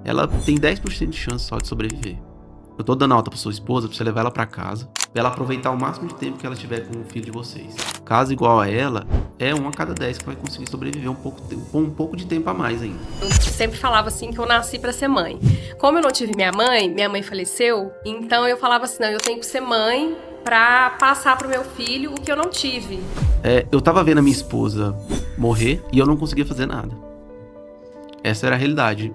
ela tem 10% de chance só de sobreviver. Eu tô dando alta pra sua esposa, pra você levar ela pra casa, pra ela aproveitar o máximo de tempo que ela tiver com o filho de vocês. Caso igual a ela, é 1 a cada 10 que vai conseguir sobreviver um pouco de tempo a mais ainda. Eu sempre falava assim que eu nasci pra ser mãe. Como eu não tive minha mãe faleceu, então eu falava assim, não, eu tenho que ser mãe pra passar pro meu filho o que eu não tive. Eu tava vendo a minha esposa morrer e eu não conseguia fazer nada. Essa era a realidade.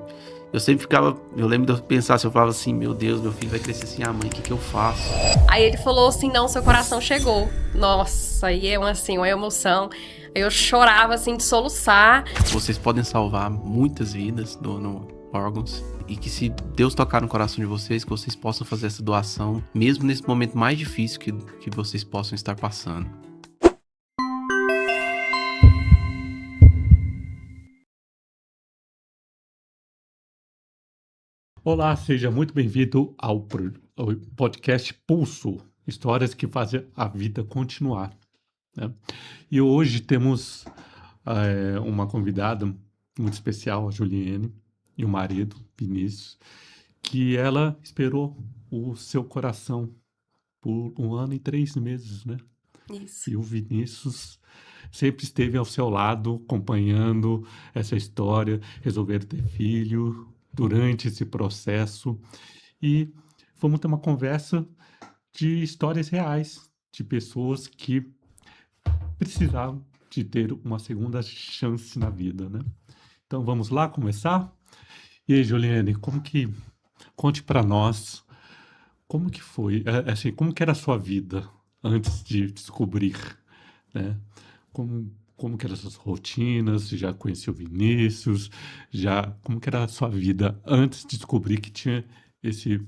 Eu lembro de eu pensar assim, eu falava assim, meu Deus, meu filho vai crescer sem a mãe, o que eu faço? Aí ele falou assim, não, seu coração chegou. Nossa, aí é uma emoção. Eu chorava assim de soluçar. Vocês podem salvar muitas vidas no órgãos. E que se Deus tocar no coração de vocês, que vocês possam fazer essa doação, mesmo nesse momento mais difícil que vocês possam estar passando. Olá, seja muito bem-vindo ao podcast Pulso, histórias que fazem a vida continuar, né? E hoje temos uma convidada muito especial, a Juliene, e o marido, Vinícius, que ela esperou o seu coração por 1 ano e 3 meses, né? Isso. E o Vinícius sempre esteve ao seu lado, acompanhando essa história, resolver ter filho durante esse processo. E vamos ter uma conversa de histórias reais, de pessoas que precisavam de ter uma segunda chance na vida, né? Então vamos lá começar? E aí, Juliane, conte para nós como que foi, assim, como que era a sua vida antes de descobrir, né? Como que eram as suas rotinas? Já conhecia o Vinícius? Como que era a sua vida antes de descobrir que tinha esse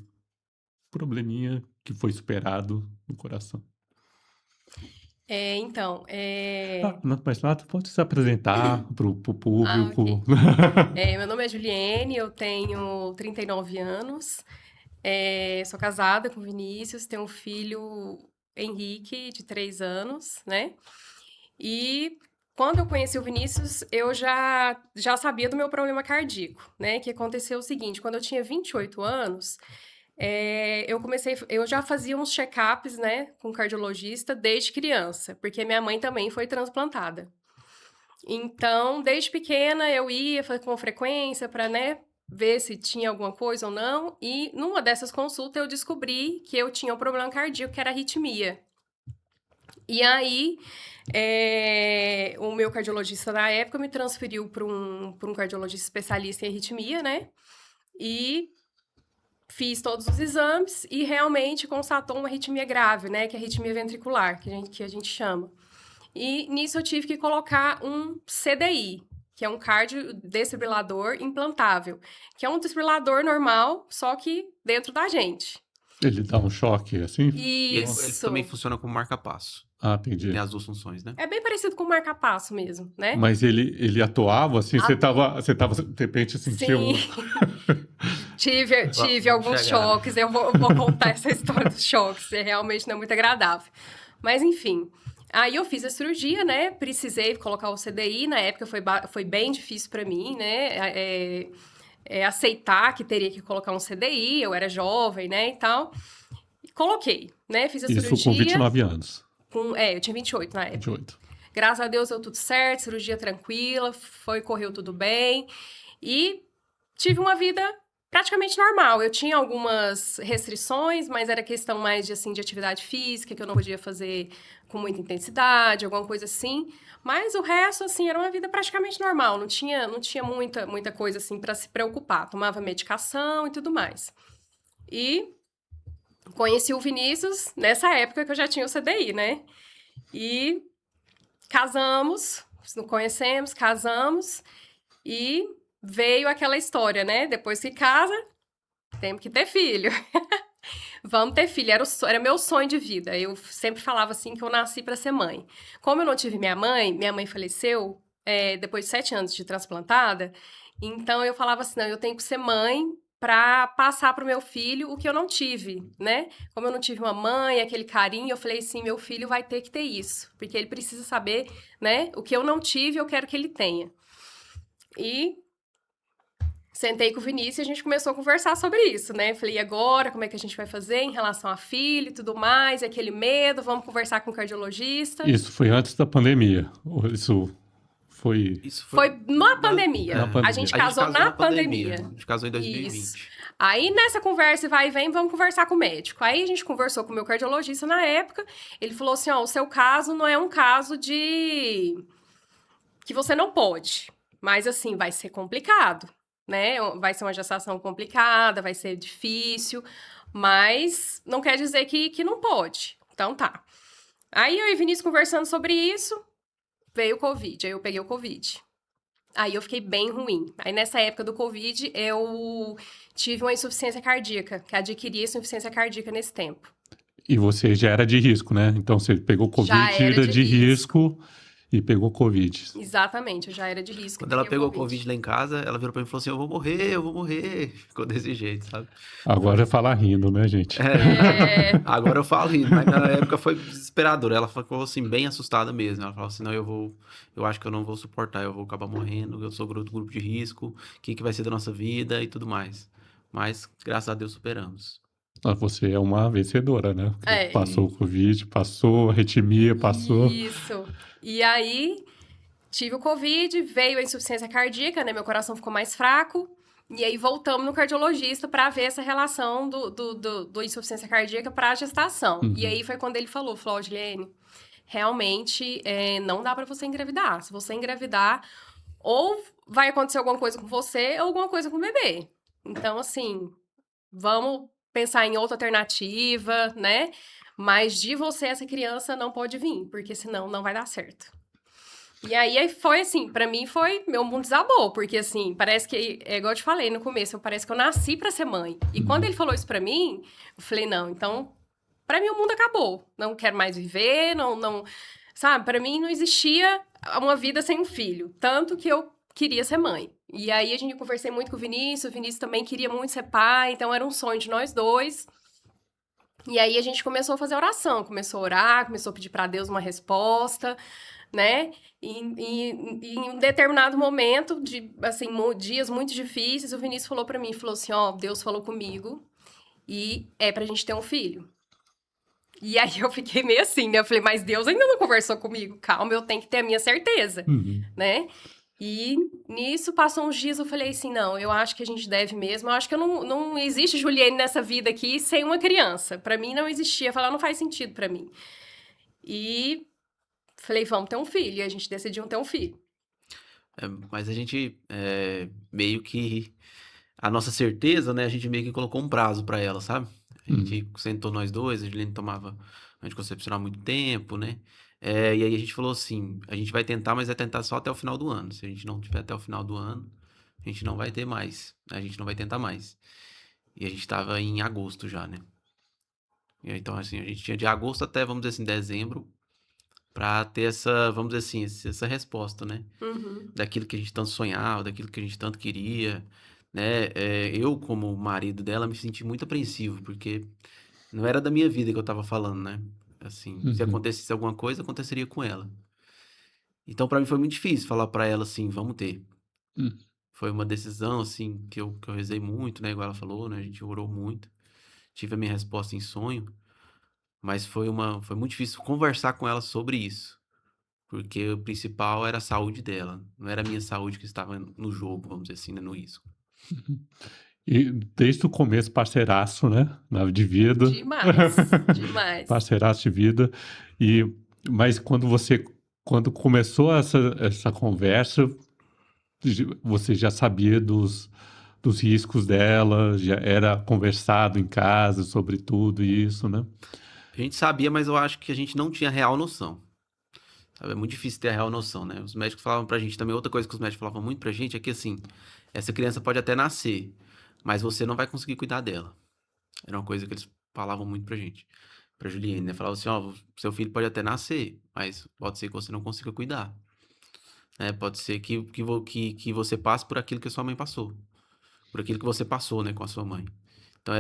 probleminha que foi superado no coração? Então, Mas lá tu pode se apresentar pro público. ok. Meu nome é Juliene, eu tenho 39 anos, sou casada com o Vinícius, tenho um filho, Henrique, de 3 anos, né? E quando eu conheci o Vinícius, eu já sabia do meu problema cardíaco, né? Que aconteceu o seguinte, quando eu tinha 28 anos, eu já fazia uns check-ups, né, com cardiologista desde criança, porque minha mãe também foi transplantada. Então, desde pequena, eu ia com frequência para, né, ver se tinha alguma coisa ou não. E numa dessas consultas, eu descobri que eu tinha um problema cardíaco, que era arritmia. E aí, o meu cardiologista na época me transferiu para um cardiologista especialista em arritmia, né? E fiz todos os exames e realmente constatou uma arritmia grave, né? Que é a arritmia ventricular, que a gente chama. E nisso eu tive que colocar um CDI, que é um cardiodesfibrilador implantável, que é um desfibrilador normal, só que dentro da gente. Ele dá um choque assim? E ele Isso. também funciona como marca-passo. Entendi. Tem as duas funções, né? É bem parecido com o marca-passo mesmo, né? Mas ele atuava assim, você tava de repente sentiu Sim. Tive Vamos alguns chegar, né? choques, eu vou contar essa história dos choques, realmente não é muito agradável. Mas enfim, aí eu fiz a cirurgia, né? Precisei colocar o CDI, na época foi bem difícil para mim, né? Aceitar que teria que colocar um CDI, eu era jovem, né, e tal. E coloquei, né? Fiz a isso cirurgia. com 29 anos. Eu tinha 28 na época. 28. Graças a Deus deu tudo certo, cirurgia tranquila, correu tudo bem. E tive uma vida praticamente normal. Eu tinha algumas restrições, mas era questão mais de, assim, de atividade física, que eu não podia fazer com muita intensidade, alguma coisa assim. Mas o resto, assim, era uma vida praticamente normal. Não tinha muita coisa, assim, para se preocupar. Tomava medicação e tudo mais. E conheci o Vinícius nessa época que eu já tinha o CDI, né? E casamos, nos conhecemos, casamos e veio aquela história, né? Depois que casa, temos que ter filho. Vamos ter filho, era meu sonho de vida. Eu sempre falava assim que eu nasci para ser mãe. Como eu não tive minha mãe faleceu depois de 7 anos de transplantada, então eu falava assim, não, eu tenho que ser mãe para passar pro meu filho o que eu não tive, né? Como eu não tive uma mãe, aquele carinho, eu falei assim, meu filho vai ter que ter isso, porque ele precisa saber, né? O que eu não tive, eu quero que ele tenha. E Sentei com o Vinícius e a gente começou a conversar sobre isso, né? Falei, e agora, como é que a gente vai fazer em relação a filho e tudo mais, e aquele medo, vamos conversar com o cardiologista. Isso foi antes da pandemia. Ou isso foi Isso Foi na na- pandemia. Na A pandemia. gente A gente casou casou na na pandemia. pandemia. A gente casou em Isso. 2020. Aí, nessa conversa, vai e vem, vamos conversar com o médico. Aí, a gente conversou com o meu cardiologista na época. Ele falou assim, ó, o seu caso não é um caso de... que você não pode. Mas, assim, vai ser complicado, né? Vai ser uma gestação complicada, vai ser difícil. Mas não quer dizer que não pode. Então, tá. Aí, eu e o Vinícius conversando sobre isso, veio o Covid. Aí, eu peguei o Covid. Aí eu fiquei bem ruim. Aí nessa época do Covid, eu tive uma insuficiência cardíaca, que adquiri insuficiência cardíaca nesse tempo. E você já era de risco, né? Então você pegou Já Covid, era era de de risco e pegou Covid. Exatamente, eu já era de risco. Quando ela peguei pegou o Covid lá em casa, ela virou pra mim e falou assim: eu vou morrer, eu vou morrer. Ficou desse jeito, sabe? Agora é falar rindo, né, gente? É, Agora eu falo isso, mas na época foi desesperador. Ela ficou assim, bem assustada mesmo. Ela falou assim: não, eu acho que eu não vou suportar, eu vou acabar morrendo, eu sou grupo de risco, o que vai ser da nossa vida e tudo mais. Mas, graças a Deus, superamos. Ah, você é uma vencedora, né? Porque É. passou o Covid, passou a arritmia, passou. Isso. E aí, tive o Covid, veio a insuficiência cardíaca, né? Meu coração ficou mais fraco. E aí, voltamos no cardiologista para ver essa relação do insuficiência cardíaca para a gestação. Uhum. E aí, foi quando ele falou, Odilene, realmente não dá para você engravidar. Se você engravidar, ou vai acontecer alguma coisa com você ou alguma coisa com o bebê. Então, assim, vamos pensar em outra alternativa, né? Mas de você, essa criança não pode vir, porque senão não vai dar certo. E aí foi assim, pra mim meu mundo desabou, porque assim, parece que, é igual eu te falei no começo, parece que eu nasci pra ser mãe. E quando ele falou isso pra mim, eu falei, não, então, pra mim o mundo acabou. Não quero mais viver, não, sabe? Pra mim não existia uma vida sem um filho, tanto que eu queria ser mãe. E aí a gente conversei muito com o Vinícius também queria muito ser pai, então era um sonho de nós dois. E aí a gente começou a fazer oração, começou a orar, começou a pedir pra Deus uma resposta, né? E em um determinado momento, assim, dias muito difíceis, o Vinícius falou pra mim, falou assim, ó, Deus falou comigo e é pra gente ter um filho. E aí eu fiquei meio assim, né? Eu falei, mas Deus ainda não conversou comigo, calma, eu tenho que ter a minha certeza, Uhum. né? E nisso, passou uns dias, eu falei assim, não, eu acho que a gente deve mesmo, eu acho que não existe Juliane nessa vida aqui sem uma criança. Pra mim não existia, falar não faz sentido pra mim. E falei, vamos ter um filho, e a gente decidiu ter um filho. Mas a gente meio que. A nossa certeza, né? A gente meio que colocou um prazo pra ela, sabe? A gente sentou nós dois, a Juliane tomava anticoncepcional há muito tempo, né? E aí a gente falou assim: a gente vai tentar, mas vai tentar só até o final do ano. Se a gente não tiver até o final do ano, a gente não vai ter mais. A gente não vai tentar mais. E a gente tava em agosto já, né? E aí, então, assim, a gente tinha de agosto até, vamos dizer assim, dezembro, pra ter essa, vamos dizer assim, essa resposta, né? Uhum. Daquilo que a gente tanto sonhava, daquilo que a gente tanto queria, né? Eu, como marido dela, me senti muito apreensivo, porque não era da minha vida que eu tava falando, né? Assim, se Uhum. acontecesse alguma coisa, aconteceria com ela. Então, pra mim foi muito difícil falar pra ela assim, vamos ter. Uhum. Foi uma decisão, assim, que eu rezei muito, né? Igual ela falou, né? A gente orou muito. Tive a minha resposta em sonho, mas foi muito difícil conversar com ela sobre isso. Porque o principal era a saúde dela, não era a minha saúde que estava no jogo, vamos dizer assim, né, no risco. E desde o começo, parceiraço, né? De vida. Demais, demais. Parceiraço de vida. Mas quando começou essa conversa, você já sabia dos riscos dela, já era conversado em casa sobre tudo isso, né? A gente sabia, mas eu acho que a gente não tinha real noção. Sabe? É muito difícil ter a real noção, né? Os médicos falavam pra gente também, outra coisa que os médicos falavam muito pra gente é que, assim, essa criança pode até nascer, mas você não vai conseguir cuidar dela. Era uma coisa que eles falavam muito pra gente. Pra Juliane, né? Falavam assim, ó, seu filho pode até nascer, mas pode ser que você não consiga cuidar. Né? Pode ser que você passe por aquilo que a sua mãe passou. Por aquilo que você passou, né, com a sua mãe. Então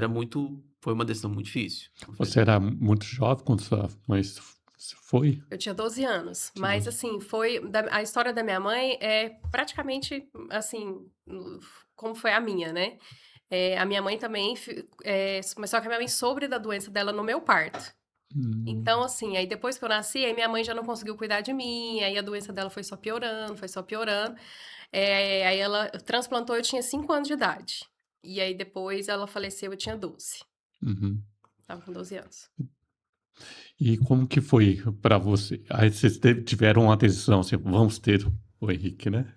foi uma decisão muito difícil. Você era muito jovem quando sua mãe Foi? Eu tinha 12 anos. Tinha Mas, 12. assim, a história da minha mãe é praticamente, assim, como foi a minha, né? A minha mãe também, mas só que a minha mãe soube da doença dela no meu parto. Então, assim, aí depois que eu nasci, aí minha mãe já não conseguiu cuidar de mim, aí a doença dela foi só piorando, foi só piorando. Aí ela transplantou, eu tinha 5 anos de idade. E aí depois ela faleceu, eu tinha 12. Uhum. Tava com 12 anos. E como que foi para você? Aí vocês tiveram uma decisão, assim, vamos ter o Henrique, né?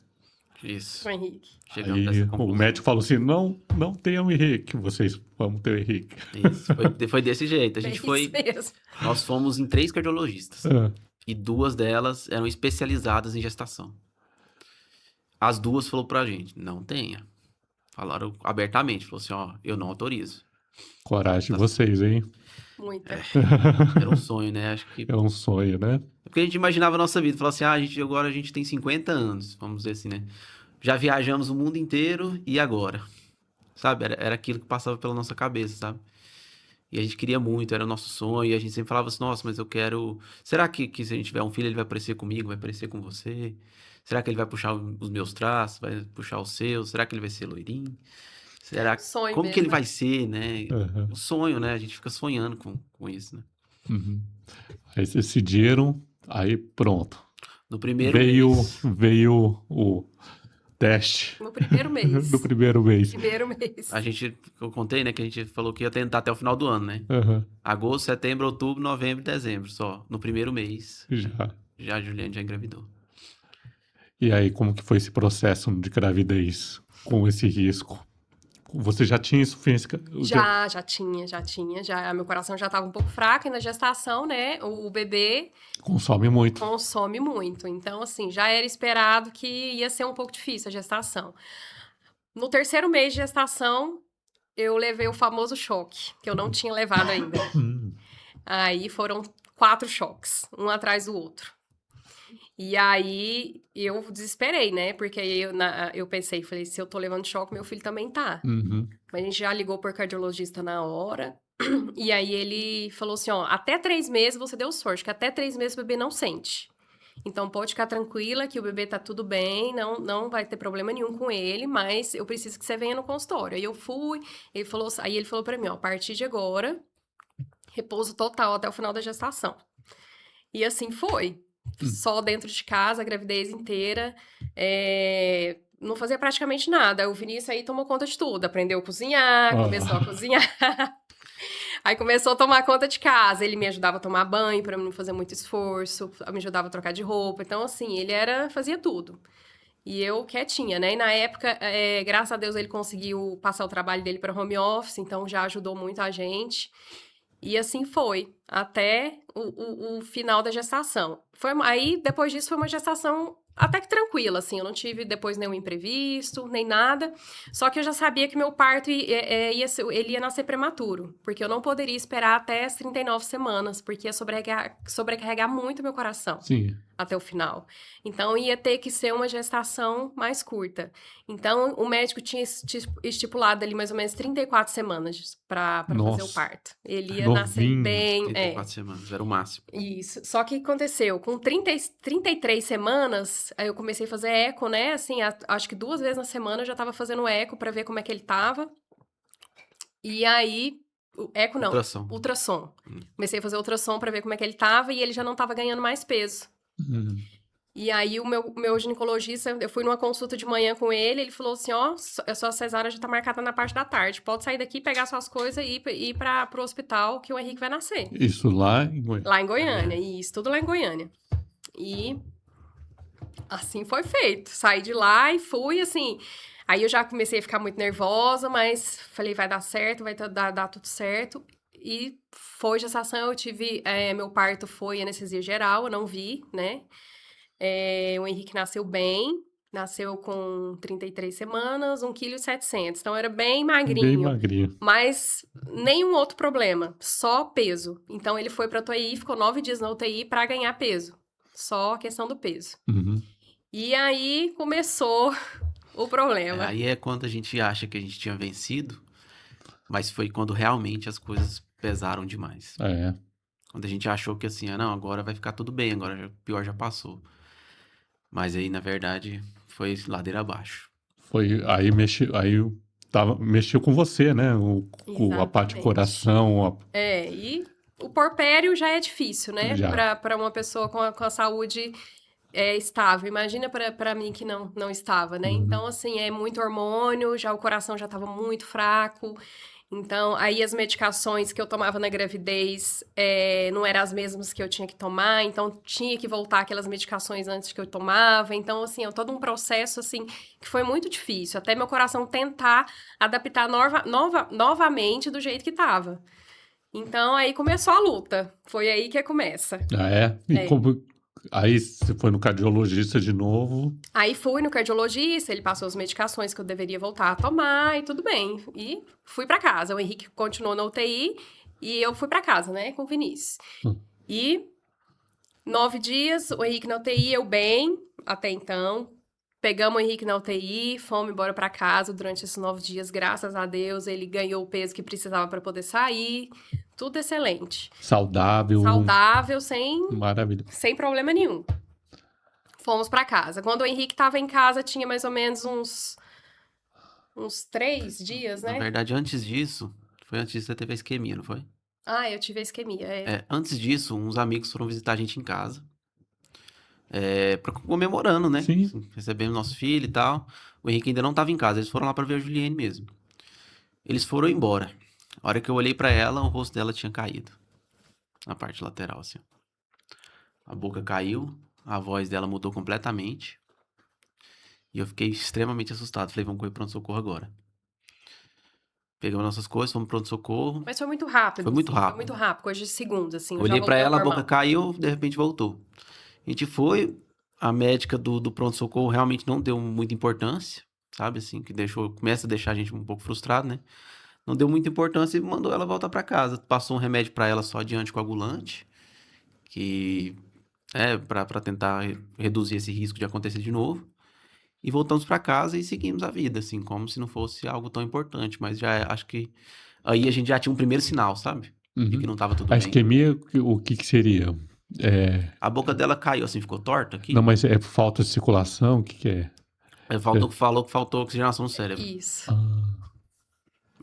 Isso. O Henrique. Chegamos Aí nessa o conclusão. médico falou assim, não tenham o Henrique, vocês vamos ter o Henrique. Isso. Foi desse jeito. A gente Isso foi. mesmo. Nós fomos em 3 cardiologistas. Ah, E 2 delas eram especializadas em gestação. As 2 falou pra gente, não tenha. Falaram abertamente, falou assim, ó, eu não autorizo. coragem de vocês, hein? Muita. Era um sonho, né? Acho que... É um sonho, né? Porque a gente imaginava a nossa vida, falava assim, agora a gente tem 50 anos, vamos dizer assim, né? Já viajamos o mundo inteiro, e agora? Sabe? Era aquilo que passava pela nossa cabeça, sabe? E a gente queria muito, era o nosso sonho, e a gente sempre falava assim, nossa, mas eu quero... Será que se a gente tiver um filho, ele vai parecer comigo, vai parecer com você? Será que ele vai puxar os meus traços, vai puxar os seus? Será que ele vai ser loirinho? Será... Sonho Como que ele mesmo. vai ser, né? Aham. O sonho, né? A gente fica sonhando com isso, né? Uhum. Aí vocês decidiram, aí pronto. No primeiro Veio, mês... veio o teste No primeiro mês. do primeiro mês. Primeiro mês. Eu contei, né, que a gente falou que ia tentar até o final do ano, né? Aham. Agosto, setembro, outubro, novembro e dezembro, só. No primeiro mês, Já. a Juliane já engravidou. E aí, como que foi esse processo de gravidez com esse risco? Você já tinha insuficiência? Já tinha. Meu coração já estava um pouco fraco e na gestação, né? O bebê Consome muito. consome muito. Então, assim, já era esperado que ia ser um pouco difícil a gestação. No terceiro mês de gestação, eu levei o famoso choque, que eu não tinha levado ainda. Aí foram 4 choques, um atrás do outro. E aí eu desesperei, né? Porque aí eu pensei, falei, se eu tô levando choque, meu filho também tá. Uhum. Mas a gente já ligou por cardiologista na hora. E aí ele falou assim, ó, até 3 meses você deu sorte, que até 3 meses o bebê não sente. Então pode ficar tranquila que o bebê tá tudo bem, não vai ter problema nenhum com ele, mas eu preciso que você venha no consultório. Aí eu fui, aí ele falou pra mim, ó, a partir de agora, repouso total até o final da gestação. E assim foi. Só dentro de casa, a gravidez inteira. Não fazia praticamente nada. O Vinícius aí tomou conta de tudo. Aprendeu a cozinhar, começou a cozinhar. Aí começou a tomar conta de casa. Ele me ajudava a tomar banho para não fazer muito esforço. Me ajudava a trocar de roupa. Então, assim, fazia tudo. E eu quietinha, né? E na época, graças a Deus, ele conseguiu passar o trabalho dele para home office. Então, já ajudou muito a gente. E assim foi, até o final da gestação. Aí, depois disso, foi uma gestação até que tranquila, assim. Eu não tive depois nenhum imprevisto, nem nada. Só que eu já sabia que meu parto ele ia nascer prematuro. Porque eu não poderia esperar até as 39 semanas, porque ia sobrecarregar muito meu coração. Sim. Até o final. Então, ia ter que ser uma gestação mais curta. Então, o médico tinha estipulado ali mais ou menos 34 semanas para fazer o parto. Ele ia nascer bem. 34 semanas, era o máximo. Isso. Só que aconteceu, com 33 semanas, aí eu comecei a fazer eco, né? Assim, acho que 2 vezes na semana eu já tava fazendo eco para ver como é que ele tava. E aí, eco não, ultrassom. Comecei a fazer ultrassom para ver como é que ele tava e ele já não tava ganhando mais peso. E aí, o meu ginecologista, eu fui numa consulta de manhã com ele falou assim, ó, a sua cesárea já tá marcada na parte da tarde, pode sair daqui, pegar suas coisas e ir pro hospital que o Henrique vai nascer. Isso lá em Goiânia? Lá em Goiânia, isso, tudo lá em Goiânia. E assim foi feito, saí de lá e fui, assim... Aí eu já comecei a ficar muito nervosa, mas falei, vai dar certo, vai dar tudo certo. E foi gestação, eu tive... meu parto foi anestesia geral, eu não vi, né? O Henrique nasceu bem, nasceu com 33 semanas, 1,7 kg. Então, era bem magrinho. Bem magrinho. Mas nenhum outro problema, só peso. Então, ele foi pra UTI, ficou 9 dias na UTI pra ganhar peso. Só a questão do peso. Uhum. E aí, começou o problema. Aí é quando a gente acha que a gente tinha vencido, mas foi quando realmente as coisas pesaram demais. Quando a gente achou que assim, não, agora vai ficar tudo bem, agora o pior já passou. Mas aí, na verdade, foi ladeira abaixo. Aí mexeu com você, né? A parte de Exatamente. coração, E o porpério já é difícil, né? Já. Para uma pessoa com a saúde estável. Imagina para mim que não estava, né? Uhum. Então, assim, é muito hormônio, já o coração já estava muito fraco. Então, aí as medicações que eu tomava na gravidez não eram as mesmas que eu tinha que tomar, então tinha que voltar aquelas medicações antes que eu tomava. Então, assim, todo um processo, assim, que foi muito difícil, até meu coração tentar adaptar novamente do jeito que estava. Então, aí começou a luta. Foi aí que começa. Ah, é? Aí você foi no cardiologista de novo? Aí fui no cardiologista, ele passou as medicações que eu deveria voltar a tomar e tudo bem. E fui pra casa. O Henrique continuou na UTI e eu fui pra casa, né, com o Vinícius. E 9 dias, o Henrique na UTI, eu bem, até então. Pegamos o Henrique na UTI, fomos embora pra casa durante esses 9 dias. Graças a Deus, ele ganhou o peso que precisava pra poder sair. Tudo excelente. Saudável. Saudável, Maravilha. sem problema nenhum. Fomos pra casa. Quando o Henrique tava em casa, tinha mais ou menos uns 3 dias, né? Na verdade, antes disso, foi antes disso você teve a isquemia, não foi? Eu tive a isquemia, Antes disso, uns amigos foram visitar a gente em casa. Comemorando, né? Sim. Assim, recebemos nosso filho e tal. O Henrique ainda não tava em casa, eles foram lá pra ver a Juliane mesmo. Eles foram embora. A hora que eu olhei pra ela, o rosto dela tinha caído. Na parte lateral, assim. A boca caiu, a voz dela mudou completamente. E eu fiquei extremamente assustado. Falei, vamos correr pro pronto-socorro agora. Pegamos nossas coisas, fomos pro pronto-socorro. Mas foi muito rápido. Foi muito assim, rápido. Foi muito rápido, coisa de segundos, assim. Olhei pra ela, a boca normal. caiu, de repente voltou. A gente foi, a médica do pronto-socorro realmente não deu muita importância, sabe, assim, que começa a deixar a gente um pouco frustrado, né? Não deu muita importância e mandou ela voltar pra casa. Passou um remédio pra ela só de anticoagulante, que pra tentar reduzir esse risco de acontecer de novo. E voltamos pra casa e seguimos a vida, assim, como se não fosse algo tão importante, mas acho que aí a gente já tinha um primeiro sinal, sabe? De que não tava tudo A bem. isquemia, o que seria? A boca dela caiu, assim, ficou torta aqui. Não, mas é falta de circulação? O que é? Falou que faltou oxigenação no cérebro. Isso.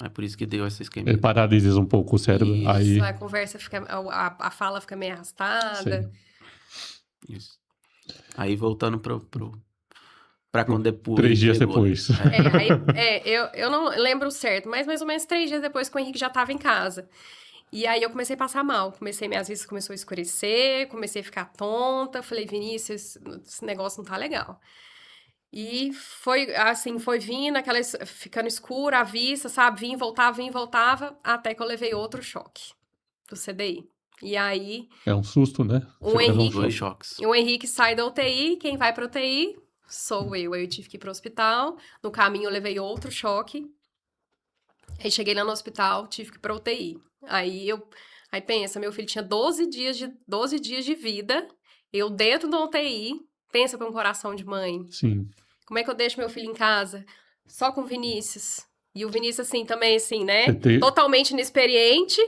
É por isso que deu essa isquemia. Paralisa um pouco o cérebro. Isso, Aí... a conversa fica... A fala fica meio arrastada. Sim. Isso. Aí voltando pra quando depois... 3 dias chegou, né? depois. Eu não lembro certo, mas mais ou menos 3 dias depois que o Henrique já estava em casa. E aí eu comecei a passar mal. Minhas vistas começou a escurecer, comecei a ficar tonta. Falei, Vinícius, esse negócio não tá legal. E foi assim, foi vindo, ficando escura a vista, sabe? Vim, voltava, até que eu levei outro choque do CDI. E aí... É um susto, né? Dois choques. O Henrique sai da UTI, quem vai pra UTI sou eu. Aí eu tive que ir pro hospital. No caminho eu levei outro choque. Aí cheguei lá no hospital, tive que ir pra UTI. Aí pensa, meu filho tinha 12 dias de vida. Eu dentro da UTI, pensa pra um coração de mãe. Sim. Como é que eu deixo meu filho em casa? Só com o Vinícius. E o Vinícius, assim, também, assim, né? Totalmente inexperiente.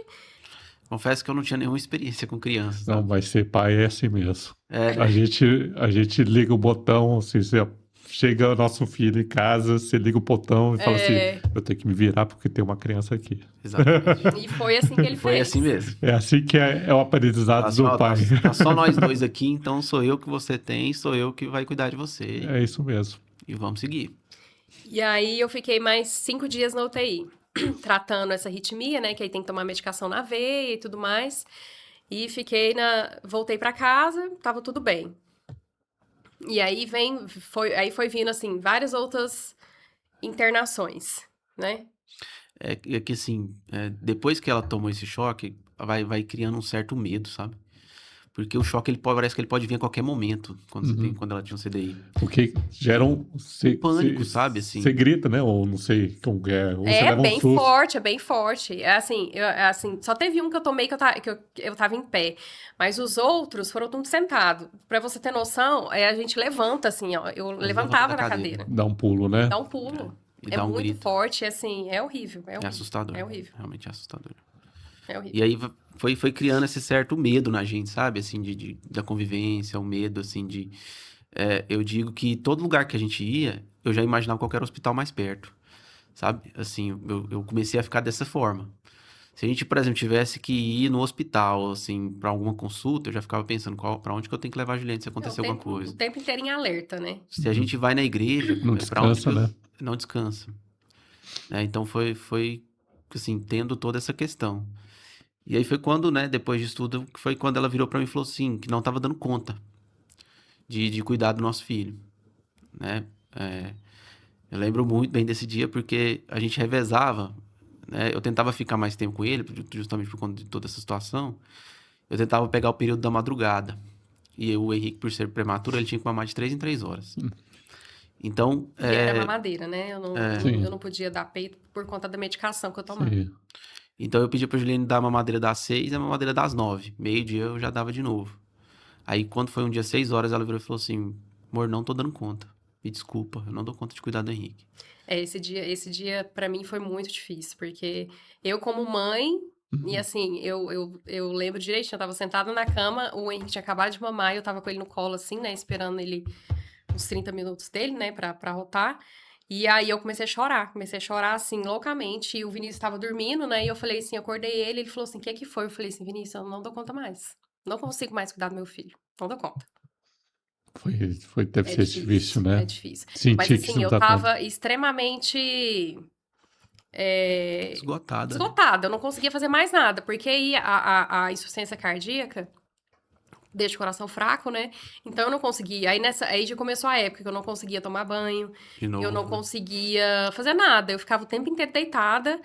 Confesso que eu não tinha nenhuma experiência com crianças. Não, mas ser pai é assim mesmo. Né? A gente liga o botão, assim, chega o nosso filho em casa, você liga o botão e fala assim, eu tenho que me virar porque tem uma criança aqui. Exatamente. E foi assim que ele Foi fez. assim mesmo. É assim que é o aprendizado do pai. Tá só nós dois aqui, então sou eu que você tem, sou eu que vai cuidar de você. É isso mesmo. E vamos seguir. E aí eu fiquei mais 5 dias na UTI, tratando essa arritmia, né? Que aí tem que tomar medicação na veia e tudo mais. E voltei pra casa, tava tudo bem. E aí foi vindo, assim, várias outras internações, né? É que assim, depois que ela tomou esse choque, vai criando um certo medo, sabe? Porque o choque, parece que ele pode vir a qualquer momento, quando ela tinha um CDI. Porque gera um pânico, sabe? Assim. Você grita, né? Ou não sei como é. Ou é bem forte. É assim, só teve um que eu tomei que eu tava em pé. Mas os outros foram tudo sentado. Pra você ter noção, a gente levanta, assim, ó. Eu levantava da cadeira. Dá um pulo, né? Dá um pulo. E dá um muito grito. forte, assim, é horrível. É assustador. É horrível. Realmente é assustador. É horrível. E aí foi criando esse certo medo na gente, sabe? Assim, da convivência, o medo, assim, eu digo que todo lugar que a gente ia, eu já imaginava qual era o hospital mais perto, sabe? Assim, eu comecei a ficar dessa forma. Se a gente, por exemplo, tivesse que ir no hospital, assim, pra alguma consulta, eu já ficava pensando pra onde que eu tenho que levar a Juliana se É, acontecer alguma o coisa. tempo inteiro em alerta, né? Se a gente vai na igreja, Não é pra onde que descansa, eu... né? Não descansa. Né? Então foi, assim, tendo toda essa questão. E aí foi quando, né, depois disso tudo, que foi quando ela virou pra mim e falou assim, que não tava dando conta de cuidar do nosso filho, né? É, eu lembro muito bem desse dia porque a gente revezava, né? Eu tentava ficar mais tempo com ele, justamente por conta de toda essa situação. Eu tentava pegar o período da madrugada. E o Henrique, por ser prematuro, ele tinha que mamar de 3 em 3 horas. Então, E era mamadeira, né? Sim, Eu não podia dar peito por conta da medicação que eu tomava. sim. então eu pedi pra Juliane dar a mamadeira das 6 e a mamadeira das 9. Meio-dia eu já dava de novo. Aí, quando foi um dia 6 horas, ela virou e falou assim: amor, não tô dando conta. Me desculpa, eu não dou conta de cuidar do Henrique. É, esse dia para mim foi muito difícil, porque eu como mãe, e Uhum. assim, eu lembro direitinho, eu tava sentada na cama, o Henrique tinha acabado de mamar, e eu tava com ele no colo assim, né, esperando ele uns 30 minutos dele, né, pra rotar. E aí eu comecei a chorar assim, loucamente, e o Vinícius estava dormindo, né, e eu falei assim, acordei ele falou assim, o que é que foi? Eu falei assim, Vinícius, eu não dou conta mais. Não consigo mais cuidar do meu filho. Não dou conta. Deve ser difícil, né? É difícil. Mas Sentir que você assim, não eu dá conta. tava extremamente Esgotada, né? esgotada, eu não conseguia fazer mais nada, porque aí a insuficiência cardíaca deixa o coração fraco, né? Então eu não conseguia. Aí já começou a época que eu não conseguia tomar banho, De eu não novo, né? conseguia fazer nada, eu ficava o tempo inteiro deitada.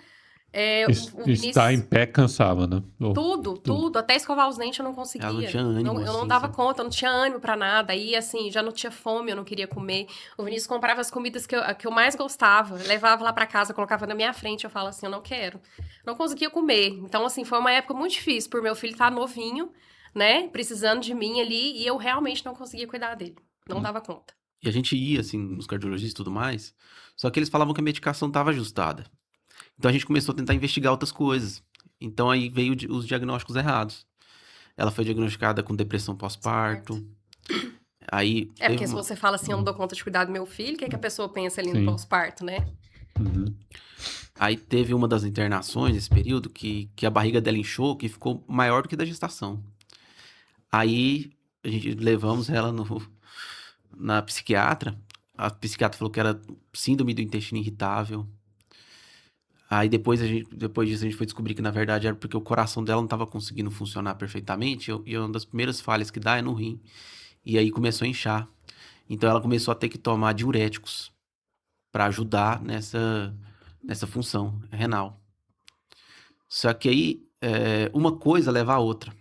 O Estar em Vinícius, pé cansava, né? Tudo. tudo, até escovar os dentes eu não Ela não conseguia. tinha ânimo, Eu não assim, dava sabe? conta, eu não tinha ânimo pra nada. Aí, assim, já não tinha fome, eu não queria comer. O Vinícius comprava as comidas que eu mais gostava, levava lá pra casa, colocava na minha frente. Eu falo assim, eu não quero. Não conseguia comer. Então, assim, foi uma época muito difícil, por meu filho estar novinho, né, precisando de mim ali, e eu realmente não conseguia cuidar dele. Não Hum. dava conta. E a gente ia, assim, nos cardiologistas e tudo mais, só que eles falavam que a medicação estava ajustada. Então a gente começou a tentar investigar outras coisas. Então aí veio os diagnósticos errados. Ela foi diagnosticada com depressão Certo. pós-parto. Aí É, teve porque se uma. você fala assim, eu não dou conta de cuidar do meu filho, o que, que a pessoa pensa ali no Sim. pós-parto, né? Uhum. Aí teve uma das internações nesse período que a barriga dela inchou, que ficou maior do que da gestação. Aí a gente levamos ela na psiquiatra. A psiquiatra falou que era síndrome do intestino irritável. Aí depois disso a gente foi descobrir que na verdade era porque o coração dela não estava conseguindo funcionar perfeitamente. E uma das primeiras falhas que dá é no rim. E aí começou a inchar. Então ela começou a ter que tomar diuréticos para ajudar nessa função renal. Só que aí uma coisa leva a outra.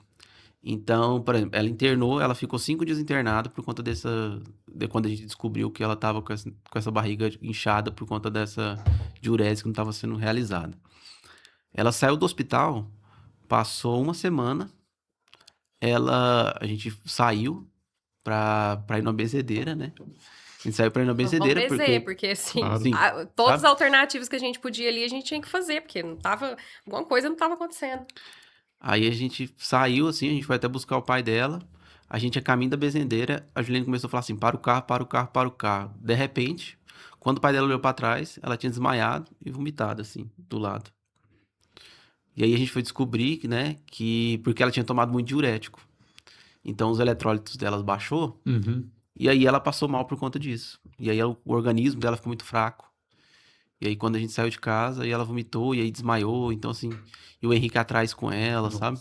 Então, por exemplo, ela internou, ela ficou 5 dias internada por conta de quando a gente descobriu que ela estava com essa barriga inchada por conta dessa diurese que não estava sendo realizada. Ela saiu do hospital, passou uma semana, a gente saiu pra ir numa benzedeira, né? A gente saiu pra ir numa Vamos benzedeira bezer, porque, porque assim, Claro. sim, todas as sabe? alternativas que a gente podia ali, a gente tinha que fazer, porque não tava, alguma coisa não tava acontecendo. Aí a gente saiu assim, a gente foi até buscar o pai dela. A gente a caminho da benzedeira, a Juliane começou a falar assim: para o carro, para o carro, para o carro. De repente, quando o pai dela olhou pra trás, ela tinha desmaiado e vomitado assim, do lado. E aí a gente foi descobrir que porque ela tinha tomado muito diurético. Então os eletrólitos dela baixou. Uhum. E aí ela passou mal por conta disso. E aí o organismo dela ficou muito fraco. E aí quando a gente saiu de casa, aí ela vomitou e aí desmaiou. Então assim, e o Henrique atrás com ela, sabe?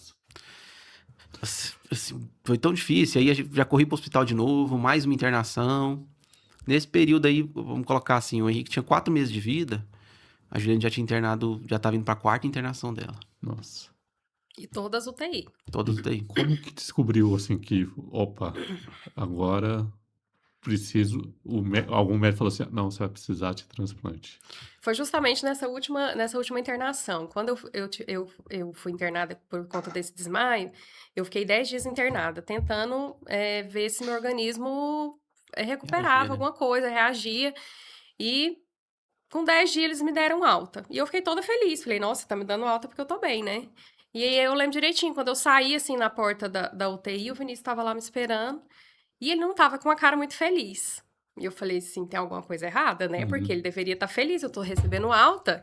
Nossa. Assim, foi tão difícil. Aí a gente já corri pro hospital de novo, mais uma internação. Nesse período aí, vamos colocar assim, o Henrique tinha 4 meses de vida. A Juliane já tinha internado, já tava indo pra quarta internação dela. Nossa. E todas UTI. Todos daí. Como que descobriu assim que, opa, agora preciso. Algum médico falou assim: não, você vai precisar de transplante. Foi justamente nessa última internação. Quando eu fui internada por conta desse desmaio, eu fiquei 10 dias internada, tentando ver se meu organismo recuperava Reagia, né? alguma coisa, reagia. E com 10 dias eles me deram alta. E eu fiquei toda feliz. Falei, nossa, tá me dando alta porque eu tô bem, né? E aí eu lembro direitinho, quando eu saí, assim, na porta da UTI, o Vinícius estava lá me esperando, e ele não estava com uma cara muito feliz. E eu falei assim, tem alguma coisa errada, né? Porque ele deveria estar feliz, eu tô recebendo alta.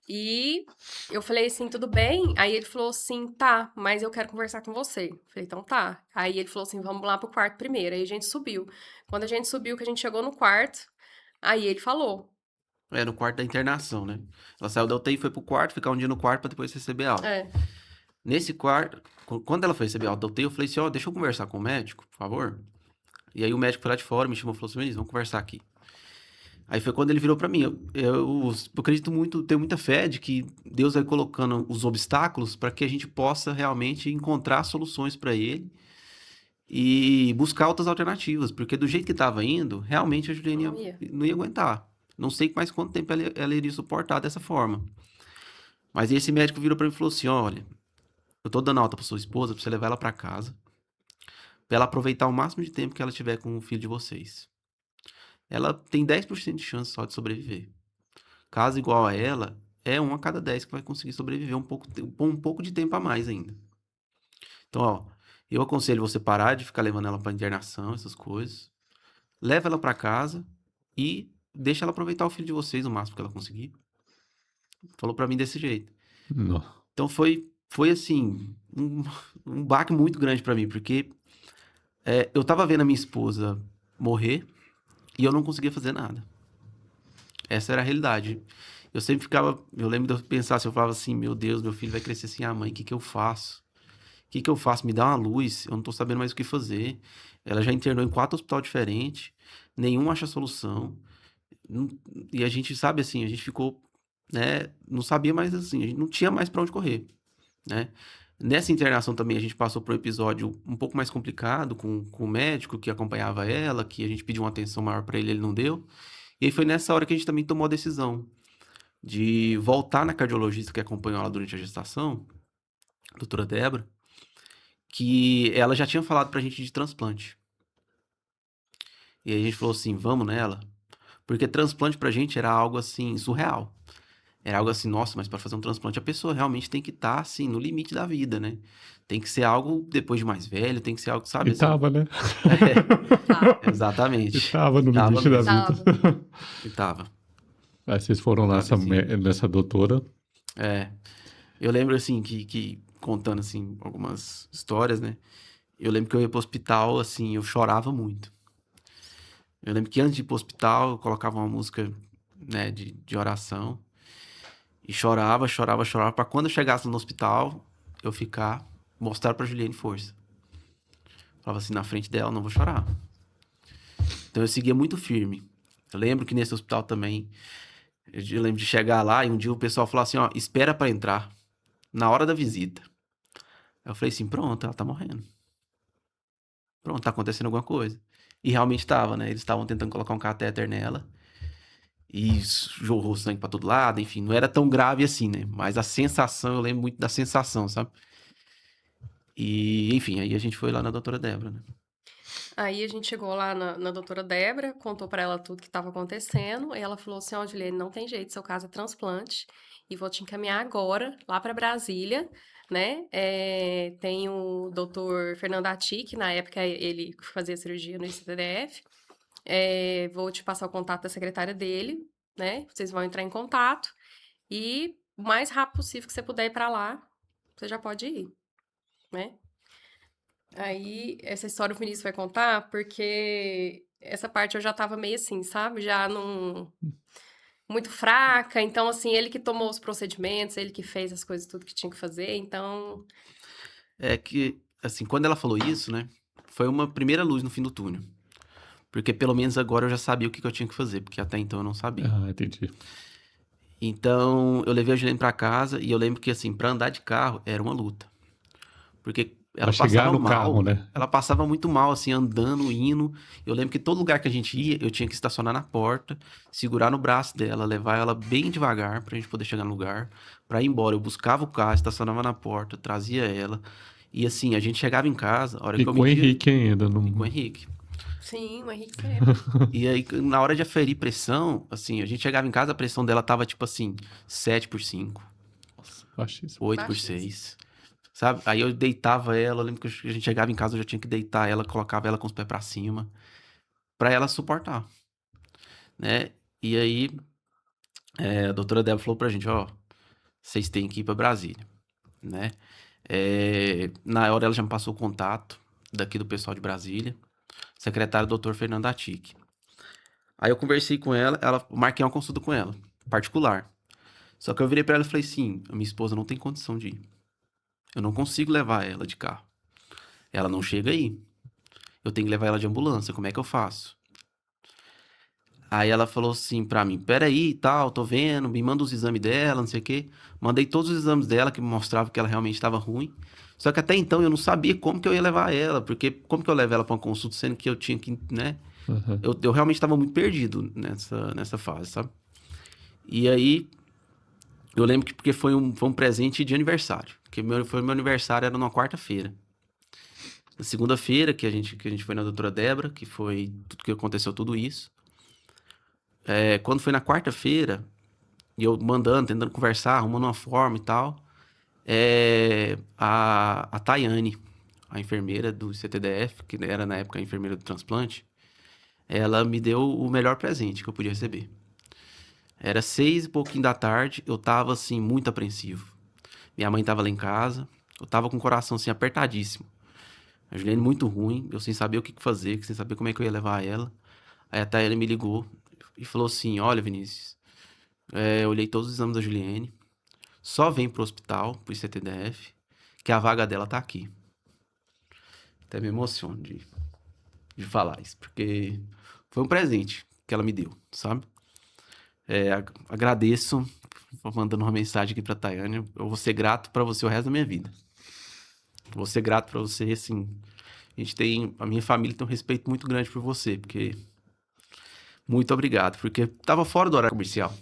E eu falei assim, tudo bem? Aí ele falou assim, tá, mas eu quero conversar com você. Eu falei, então tá. Aí ele falou assim, vamos lá pro quarto primeiro. Aí a gente subiu. Quando a gente subiu, que a gente chegou no quarto, aí ele falou. É, no quarto da internação, né? Ela saiu da UTI e foi pro quarto, ficar um dia no quarto pra depois receber alta. É, Nesse quarto, quando ela foi receber alta da UTI, eu falei assim, ó, deixa eu conversar com o médico, por favor. E aí o médico foi lá de fora, me chamou e falou assim, Vinícius, vamos conversar aqui. Aí foi quando ele virou pra mim. Eu acredito muito, tenho muita fé de que Deus vai colocando os obstáculos para que a gente possa realmente encontrar soluções para ele e buscar outras alternativas, porque do jeito que estava indo, realmente a Juliane não ia. não ia aguentar. Não sei mais quanto tempo ela iria suportar dessa forma. Mas esse médico virou para mim e falou assim: olha, eu tô dando alta para sua esposa para você levar ela para casa, para ela aproveitar o máximo de tempo que ela tiver com o filho de vocês. Ela tem 10% de chance só de sobreviver. Caso igual a ela, é 1 a cada 10 que vai conseguir sobreviver um pouco de tempo a mais ainda. Então, ó, eu aconselho você parar de ficar levando ela pra internação, essas coisas. Leva ela pra casa e deixa ela aproveitar o filho de vocês o máximo que ela conseguir. Falou pra mim desse jeito. Não. Então foi assim, um baque muito grande pra mim, porque eu tava vendo a minha esposa morrer e eu não conseguia fazer nada. Essa era a realidade. Eu sempre ficava, eu lembro de eu pensar assim, eu falava assim, meu Deus, meu filho vai crescer sem a mãe, o que que eu faço? O que que eu faço? Me dá uma luz, eu não tô sabendo mais o que fazer. Ela já internou em 4 hospitais diferentes, nenhum acha solução. Não- E a gente sabe assim, a gente ficou, né, não sabia mais assim, a gente não tinha mais pra onde correr, né? Nessa internação também a gente passou por um episódio um pouco mais complicado com o médico que acompanhava ela, que a gente pediu uma atenção maior pra ele, ele não deu. E aí foi nessa hora que a gente também tomou a decisão de voltar na cardiologista que acompanhou ela durante a gestação, a doutora Débora, que ela já tinha falado pra gente de transplante. E aí a gente falou assim, vamos nela, porque transplante pra gente era algo assim surreal. Era algo assim, nossa, mas para fazer um transplante a pessoa realmente tem que estar assim no limite da vida, né? Tem que ser algo depois de mais velho, tem que ser algo, E sabe assim? tava, né? Tá. E Exatamente. tava no Tava limite da mesmo. vida. Tava. E tava. Aí vocês foram lá Sabe assim? nessa doutora. É. Eu lembro assim que contando assim algumas histórias, né? Eu lembro que eu ia pro hospital, assim, eu chorava muito. Eu lembro que antes de ir pro hospital, eu colocava uma música, né, de oração. E chorava, chorava, chorava, pra quando eu chegasse no hospital, eu ficar, mostrar pra Juliane força. Falava assim, na frente dela, não vou chorar. Então eu seguia muito firme. Eu lembro que nesse hospital também, eu lembro de chegar lá e um dia o pessoal falou assim, ó, espera pra entrar, na hora da visita. Aí eu falei assim, pronto, ela tá morrendo. Pronto, tá acontecendo alguma coisa. E realmente tava, né? Eles estavam tentando colocar um catéter nela. E jorrou sangue pra todo lado, enfim, não era tão grave assim, né? Mas a sensação, eu lembro muito da sensação, sabe? E, enfim, aí a gente foi lá na doutora Débora, né? Aí a gente chegou lá na doutora Débora, contou pra ela tudo que estava acontecendo, e ela falou assim, ó, Juliane, não tem jeito, seu caso é transplante, e vou te encaminhar agora, lá pra Brasília, né? Tem o doutor Fernando Ati, que na época ele fazia cirurgia no ICTDF, vou te passar o contato da secretária dele, né? Vocês vão entrar em contato, e o mais rápido possível que você puder ir pra lá, você já pode ir, né? Aí, essa história o Vinícius vai contar, porque essa parte eu já tava meio assim, sabe? Já não... Muito fraca, então, assim, ele que tomou os procedimentos, ele que fez as coisas, tudo que tinha que fazer, então... É que, assim, quando ela falou isso, né? Foi uma primeira luz no fim do túnel. Porque pelo menos agora eu já sabia o que eu tinha que fazer, porque até então eu não sabia. Ah, entendi. Então, eu levei a Juliane pra casa e eu lembro que, assim, pra andar de carro era uma luta. Porque Pra ela chegar passava no mal, carro, né? ela passava muito mal, assim, andando, indo. Eu lembro que todo lugar que a gente ia, eu tinha que estacionar na porta, segurar no braço dela, levar ela bem devagar pra gente poder chegar no lugar, pra ir embora. Eu buscava o carro, estacionava na porta, trazia ela. E assim, a gente chegava em casa, a hora E que eu com o media... Henrique ainda. E com o Não... Henrique. Sim, o Henrique sempre. E aí, na hora de aferir pressão, assim, a gente chegava em casa, a pressão dela tava tipo assim, 7/5. Nossa, baixíssimo. 8x6. Sabe? Aí eu deitava ela, eu lembro que a gente chegava em casa, eu já tinha que deitar ela, colocava ela com os pés pra cima, pra ela suportar, né? E aí, a doutora Débora falou pra gente, ó, vocês têm que ir pra Brasília, né? Na hora ela já me passou o contato daqui do pessoal de Brasília, secretário doutor Fernando Atique. Aí eu conversei com ela, marquei uma consulta com ela, particular. Só que eu virei pra ela e falei assim, a minha esposa não tem condição de ir. Eu não consigo levar ela de carro. Ela não chega aí. Eu tenho que levar ela de ambulância, como é que eu faço? Aí ela falou assim pra mim, peraí e tal, tô vendo, me manda os exames dela, não sei o quê. Mandei todos os exames dela que mostravam que ela realmente estava ruim. Só que até então eu não sabia como que eu ia levar ela, porque como que eu levo ela pra uma consulta, sendo que eu tinha que, né? Uhum. Eu realmente estava muito perdido nessa fase, sabe? E aí, eu lembro que porque foi um presente de aniversário. Porque foi meu aniversário, era numa quarta-feira. Na segunda-feira, que a gente foi na doutora Débora, que foi tudo que aconteceu, tudo isso. Quando foi na quarta-feira, e eu tentando conversar, arrumando uma forma e tal, a Tayane, a enfermeira do CTDF, que era na época a enfermeira do transplante, ela me deu o melhor presente que eu podia receber. Era 6 e pouquinho da tarde, eu tava, assim, muito apreensivo. Minha mãe tava lá em casa, eu tava com o coração, assim, apertadíssimo. A Juliane muito ruim, eu sem saber o que fazer, sem saber como é que eu ia levar ela. Aí até ele me ligou e falou assim, olha, Vinícius, eu olhei todos os exames da Juliane, só vem pro hospital, pro ICTDF, que a vaga dela tá aqui. Até me emociono de falar isso, porque foi um presente que ela me deu, sabe? Agradeço, mandando uma mensagem aqui pra Tayane, eu vou ser grato pra você o resto da minha vida. Vou ser grato pra você, assim, a minha família tem um respeito muito grande por você, porque muito obrigado, porque tava fora do horário comercial,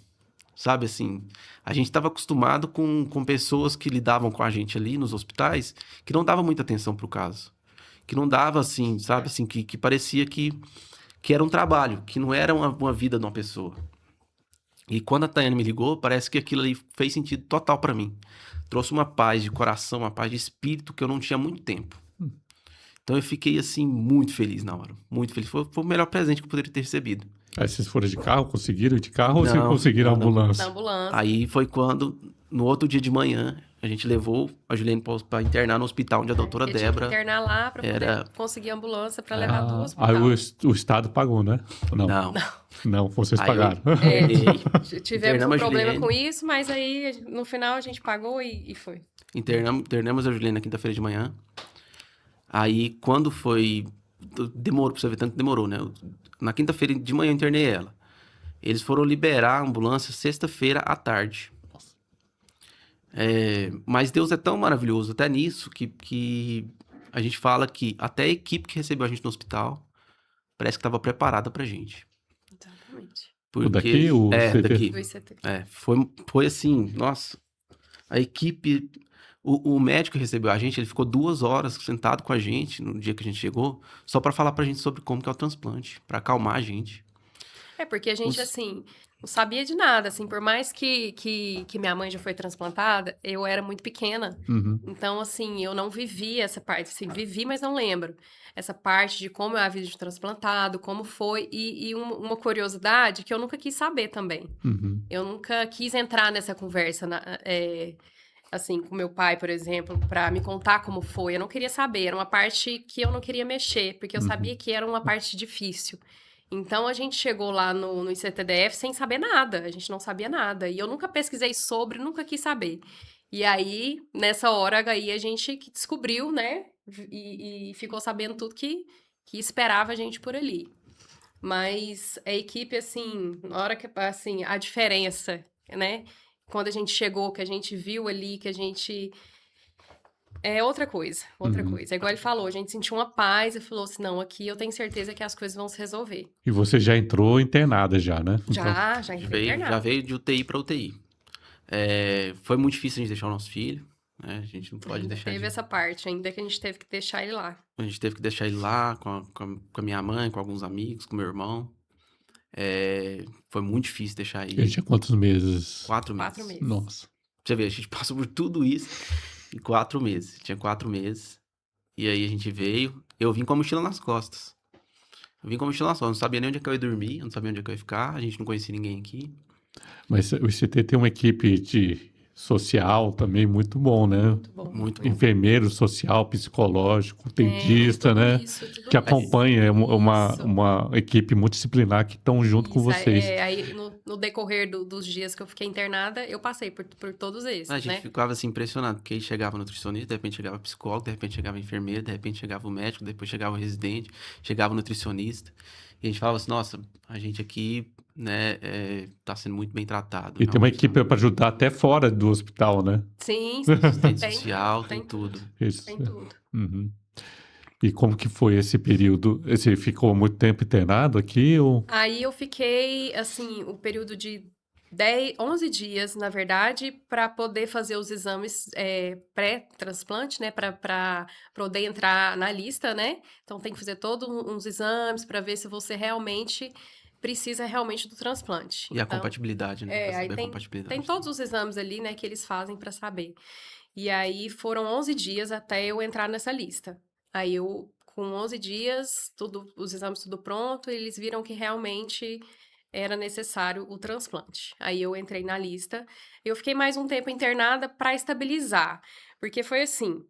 sabe, assim, a gente tava acostumado com pessoas que lidavam com a gente ali nos hospitais, que não dava muita atenção pro caso, que não dava, assim, sabe, assim, que parecia que era um trabalho, que não era uma vida de uma pessoa. E quando a Tayane me ligou, parece que aquilo ali fez sentido total pra mim. Trouxe uma paz de coração, uma paz de espírito que eu não tinha há muito tempo. Então eu fiquei, assim, muito feliz na hora. Muito feliz. Foi o melhor presente que eu poderia ter recebido. Aí vocês foram de carro? Conseguiram ir de carro ou vocês Não, conseguiram a não. Na ambulância? ambulância. Aí foi quando, no outro dia de manhã, a gente levou a Juliane pra internar no hospital onde a doutora Eu tinha que Débora... internar lá pra poder era- conseguir ambulância pra levar do Aí hospital. o Estado pagou, né? Não. Não, vocês Aí eu pagaram. Tivemos Internamos um a problema Juliane. com isso, mas aí no final a gente pagou e foi. Internamos a Juliane na quinta-feira de manhã. Aí, quando foi... Demorou, pra você ver tanto que demorou, né? Na quinta-feira de manhã eu internei ela. Eles foram liberar a ambulância sexta-feira à tarde. Mas Deus é tão maravilhoso, até nisso, que a gente fala que até a equipe que recebeu a gente no hospital parece que estava preparada pra gente. Exatamente. O daqui, o CV? daqui. Do ICT. Foi assim, nossa, a equipe... O médico que recebeu a gente, ele ficou 2 horas sentado com a gente no dia que a gente chegou, só pra falar pra gente sobre como que é o transplante, pra acalmar a gente. Porque a gente, Os- assim, não sabia de nada, assim, por mais que minha mãe já foi transplantada, eu era muito pequena. Uhum. Então, assim, eu não vivi essa parte, assim, vivi, mas não lembro. Essa parte de como é a vida de transplantado, como foi, e uma curiosidade que eu nunca quis saber também. Uhum. Eu nunca quis entrar nessa conversa, assim, com meu pai, por exemplo, pra me contar como foi. Eu não queria saber, era uma parte que eu não queria mexer, porque eu Uhum. sabia que era uma parte difícil. Então, a gente chegou lá no ICTDF sem saber nada, a gente não sabia nada. E eu nunca pesquisei sobre, nunca quis saber. E aí, nessa hora, aí a gente que descobriu, né? E ficou sabendo tudo que esperava a gente por ali. Mas a equipe, assim, na hora que, assim, a diferença, né? Quando a gente chegou, que a gente viu ali, que a gente... É outra coisa, outra Uhum. coisa. É igual ele falou, a gente sentiu uma paz e falou assim, não, aqui eu tenho certeza que as coisas vão se resolver. E você já entrou internada já, né? Então, Já entrei Já internada. veio de UTI pra UTI. Foi muito difícil a gente deixar o nosso filho, né? A gente não pode Ainda deixar teve essa parte, ainda que a gente teve que deixar ele lá. A gente teve que deixar ele lá com a minha mãe, com alguns amigos, com meu irmão. Foi muito difícil deixar ele ele. tinha quantos meses? 4 4 meses. meses. Nossa. Você vê, a gente passou por tudo isso em 4 meses. Tinha 4 meses. E aí a gente veio. Eu vim com a mochila nas costas. Eu vim com a mochila nas costas. Eu não sabia nem onde é que eu ia dormir. Eu não sabia onde é que eu ia ficar. A gente não conhecia ninguém aqui. Mas o ICT tem uma equipe de social também muito bom, né? Muito bom. Muito bom. Enfermeiro social, psicológico, dentista, tudo né? isso, tudo Que isso. acompanha é uma, Isso. uma equipe multidisciplinar que estão junto com Isso, vocês. aí no decorrer dos dias que eu fiquei internada, eu passei por todos esses, A gente né? ficava assim impressionado, porque aí chegava nutricionista, de repente chegava psicólogo, de repente chegava enfermeiro, de repente chegava o médico, depois chegava o residente, chegava o nutricionista. E a gente falava assim, nossa, a gente aqui, né, tá sendo muito bem tratado. E tem uma realmente, equipe para ajudar até fora do hospital, né? Sim, assistente tem, social, tem tem tudo. Isso. tem tudo. Uhum. E como que foi esse período? Você ficou muito tempo internado aqui? Ou... Aí eu fiquei, assim, o período de 11 dias, na verdade, para poder fazer os exames pré-transplante, né? Para poder entrar na lista, né? Então tem que fazer todos uns exames para ver se você realmente precisa realmente do transplante. E a Então, compatibilidade, né? Pra aí saber a tem compatibilidade. todos os exames ali, né, que eles fazem para saber. E aí foram 11 dias até eu entrar nessa lista. Aí eu, com 11 dias, os exames tudo pronto, eles viram que realmente era necessário o transplante. Aí eu entrei na lista. Eu fiquei mais um tempo internada para estabilizar, porque foi assim,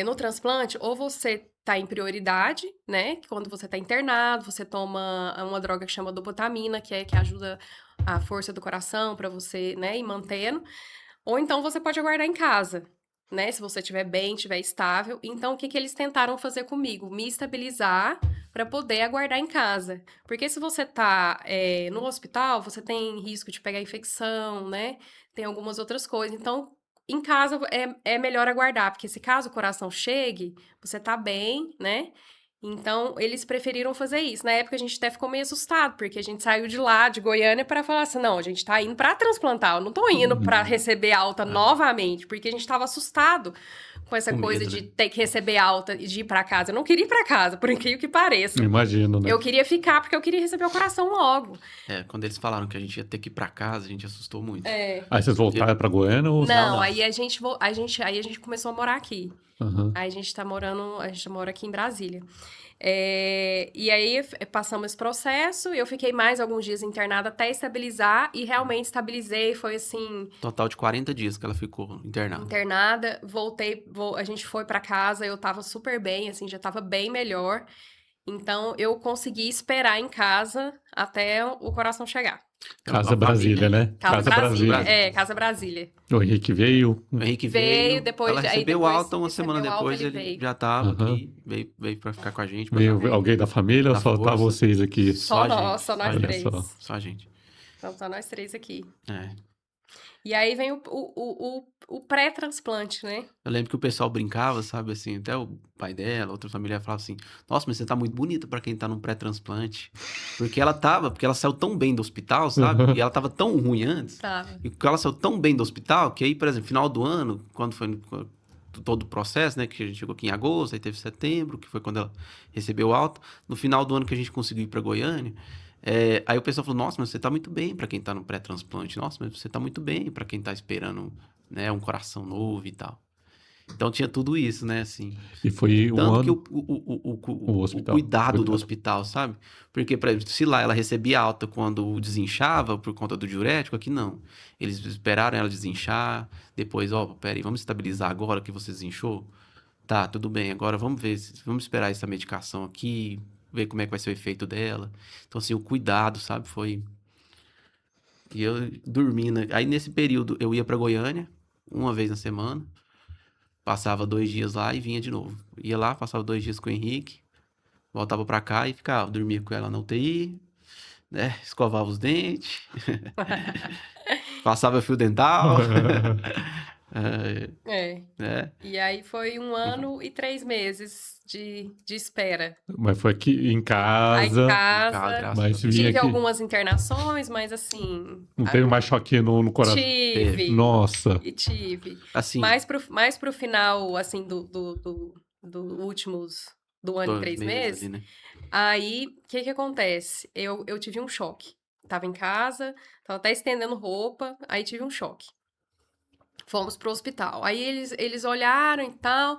no transplante, ou você tá em prioridade, né? Que quando você tá internado, você toma uma droga que chama dobutamina, que ajuda a força do coração para você, né, ir mantendo. Ou então você pode aguardar em casa, né? Se você estiver bem, estiver estável. Então, o que que eles tentaram fazer comigo? Me estabilizar para poder aguardar em casa. Porque se você tá no hospital, você tem risco de pegar infecção, né? Tem algumas outras coisas. Então, em casa é melhor aguardar, porque se caso o coração chegue, você tá bem, né? Então, eles preferiram fazer isso. Na época, a gente até ficou meio assustado, porque a gente saiu de lá, de Goiânia, para falar assim: não, a gente tá indo para transplantar, eu não tô indo para receber alta novamente, porque a gente tava assustado com essa Com coisa medo, de né? ter que receber alta e de ir para casa. Eu não queria ir para casa, por incrível que pareça. Imagino, né? Eu queria ficar, porque eu queria receber o coração logo. Quando eles falaram que a gente ia ter que ir pra casa, a gente assustou muito. É. Aí vocês voltaram para Goiânia ou... Não, não. aí a gente começou a morar aqui. Aham. Aí a gente mora aqui em Brasília. E aí passamos esse processo, eu fiquei mais alguns dias internada até estabilizar, e realmente estabilizei, foi assim, Total de 40 dias que ela ficou internada. voltei, a gente foi pra casa, eu tava super bem, assim, já tava bem melhor. Então, eu consegui esperar em casa até o coração chegar. Casa Brasília, né? Casa Brasília. Brasília. Casa Brasília. O Henrique veio. O Henrique Veio, veio, depois- ela aí recebeu depois alta, uma recebeu semana alta, depois ele ele veio. já tava Aham. aqui, veio pra ficar com a gente. pra Veio dar- alguém da família ou Da só tá força. vocês aqui? Só a nós, gente, só nós olha três. só. Só a gente. Então, só nós três aqui. É. E aí vem o pré-transplante, né? Eu lembro que o pessoal brincava, sabe, assim, até o pai dela, outra família falava assim, nossa, mas você tá muito bonita pra quem tá num pré-transplante. Porque ela saiu tão bem do hospital, sabe? Uhum. E ela tava tão ruim antes. Tava. E porque ela saiu tão bem do hospital, que aí, por exemplo, final do ano, quando foi todo o processo, né, que a gente chegou aqui em agosto, aí teve setembro, que foi quando ela recebeu alta, no final do ano que a gente conseguiu ir pra Goiânia, aí o pessoal falou, nossa, mas você tá muito bem pra quem tá no pré-transplante, nossa, mas você tá muito bem pra quem tá esperando, né, um coração novo e tal. Então tinha tudo isso, né, assim. E foi um Tanto que ano. o hospital. cuidado do hospital, sabe? Porque, por exemplo, se lá ela recebia alta quando desinchava por conta do diurético, aqui não. Eles esperaram ela desinchar, depois, peraí, vamos estabilizar agora que você desinchou? Tá, tudo bem, agora vamos esperar essa medicação aqui, ver como é que vai ser o efeito dela. Então, assim, o cuidado, sabe, foi... E eu dormindo. Aí, nesse período, eu ia pra Goiânia, uma vez na semana, passava 2 dias lá e vinha de novo. Ia lá, passava 2 dias com o Henrique, voltava pra cá e ficava, dormia com ela na UTI, né? Escovava os dentes, passava fio dental, né? E aí foi 1 ano e 3 meses de espera. Mas foi aqui em Aí em casa. casa, Graças Mas a Deus. vinha tive aqui. algumas internações, mas assim, Não teve mais choque no coração. tive. Nossa. E tive. Assim, Mais pro final, assim, do últimos, do ano e 2 3 meses meses, ali, né? aí, o que que acontece? Eu tive um choque. Tava em casa, tava até estendendo roupa, aí tive um choque. Fomos pro hospital. Aí eles olharam e tal,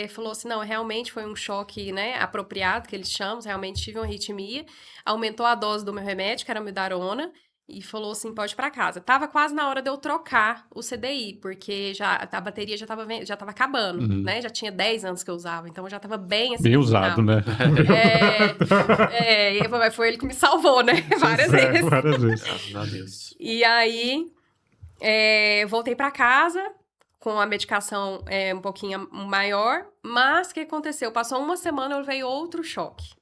falou assim, não, realmente foi um choque, né, apropriado, que eles chamam, realmente tive uma arritmia. Aumentou a dose do meu remédio, que era Mildarona, e falou assim, pode ir pra casa. Tava quase na hora de eu trocar o CDI, porque a bateria já tava acabando, Uhum. né, já tinha 10 anos que eu usava, então já tava bem assim Bem no usado, final. né? Foi ele que me salvou, né, várias É, vezes. várias vezes. Graças a Deus. E aí, voltei pra casa com a medicação um pouquinho maior, mas o que aconteceu? Passou uma semana, eu veio outro choque.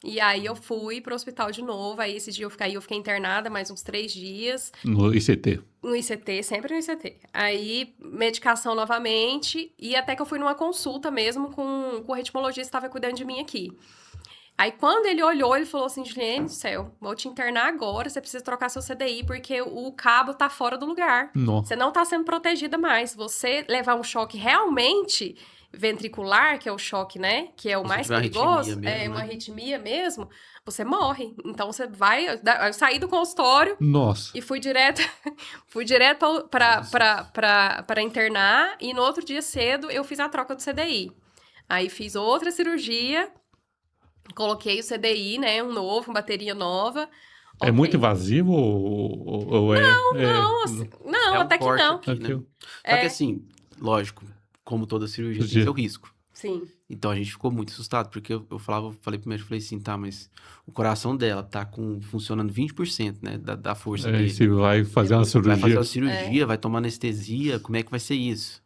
E aí eu fui pro hospital de novo, aí esse dia eu fiquei internada mais uns 3 dias, No ICT. no ICT, sempre no ICT. Aí, medicação novamente, e até que eu fui numa consulta mesmo com o ritmologista que estava cuidando de mim aqui. Aí, quando ele olhou, ele falou assim, Juliane do céu, vou te internar agora, você precisa trocar seu CDI, porque o cabo tá fora do lugar. Nossa. Você não tá sendo protegida mais. Você levar um choque realmente ventricular, que é o choque, né, que é o Se mais tiver uma perigoso, arritmia mesmo, uma né? arritmia mesmo, você morre. Então, você vai... Eu saí do consultório Nossa. e fui direto para internar, e no outro dia cedo eu fiz a troca do CDI. Aí, fiz outra cirurgia... Coloquei o CDI, né? Um novo, uma bateria nova. É Ok. muito invasivo ou é... Não, assim, não, É um até que corte não. aqui, né? Aqui, Só que assim, lógico, como toda cirurgia tem seu risco. Sim. Então a gente ficou muito assustado, porque eu falei pro médico, falei assim, tá, mas o coração dela tá funcionando 20%, né, da força é, dele. se vai fazer uma Vai fazer cirurgia. uma cirurgia, vai tomar anestesia, como é que vai ser isso?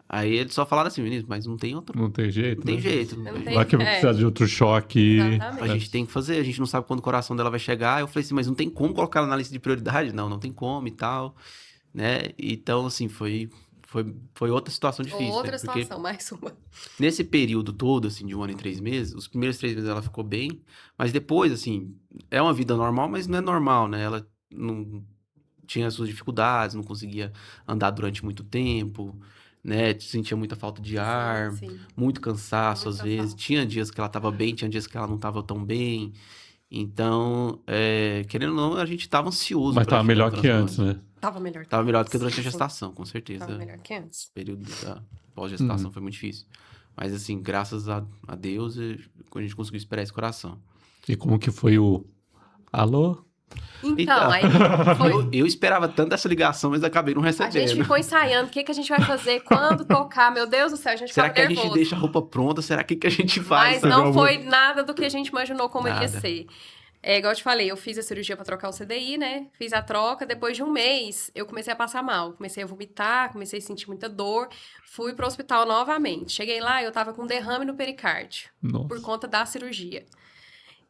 Aí eles só falaram assim, menino, mas não tem outro, Não tem jeito, não tem né? jeito. Não A tem- Vai que vai precisar de outro choque. Exatamente. gente tem que fazer, a gente não sabe quando o coração dela vai chegar. Eu falei assim, mas não tem como colocar ela na lista de prioridade? Não, não tem como e tal, né? Então, assim, foi outra situação difícil, Outra né? Porque situação, mais uma. nesse período todo, assim, de 1 ano e 3 meses, os primeiros 3 meses ela ficou bem, mas depois, assim, é uma vida normal, mas não é normal, né? Ela não tinha suas dificuldades, não conseguia andar durante muito tempo, né? Sentia muita falta de ar, Sim. muito cansaço Muito às vezes. cansaço. Tinha dias que ela tava bem, tinha dias que ela não tava tão bem. Então, querendo ou não, a gente tava ansioso Mas pra tava chegar melhor no que antes, transplante. né? Tava melhor que Tava melhor do que antes. durante a Sim, gestação, com certeza. tava melhor que antes. O período da pós-gestação foi muito difícil. Mas, assim, graças a Deus, a gente conseguiu esperar esse coração. E como que foi o... Alô? Então, aí foi... eu esperava tanto essa ligação, mas acabei não A gente recebendo. ficou ensaiando o que a gente vai fazer quando tocar. Meu Deus do céu, a gente Será ficava que a nervoso. gente deixa a roupa pronta? Será que a gente faz? Mas sabe? não foi nada do que a gente imaginou como Nada. ia ser. Igual eu te falei, eu fiz a cirurgia pra trocar o CDI, né? Fiz a troca, depois de um mês, eu comecei a passar mal. Comecei a vomitar, comecei a sentir muita dor. Fui pro hospital novamente. Cheguei lá, eu tava com derrame no pericárdio, Nossa. por conta da cirurgia.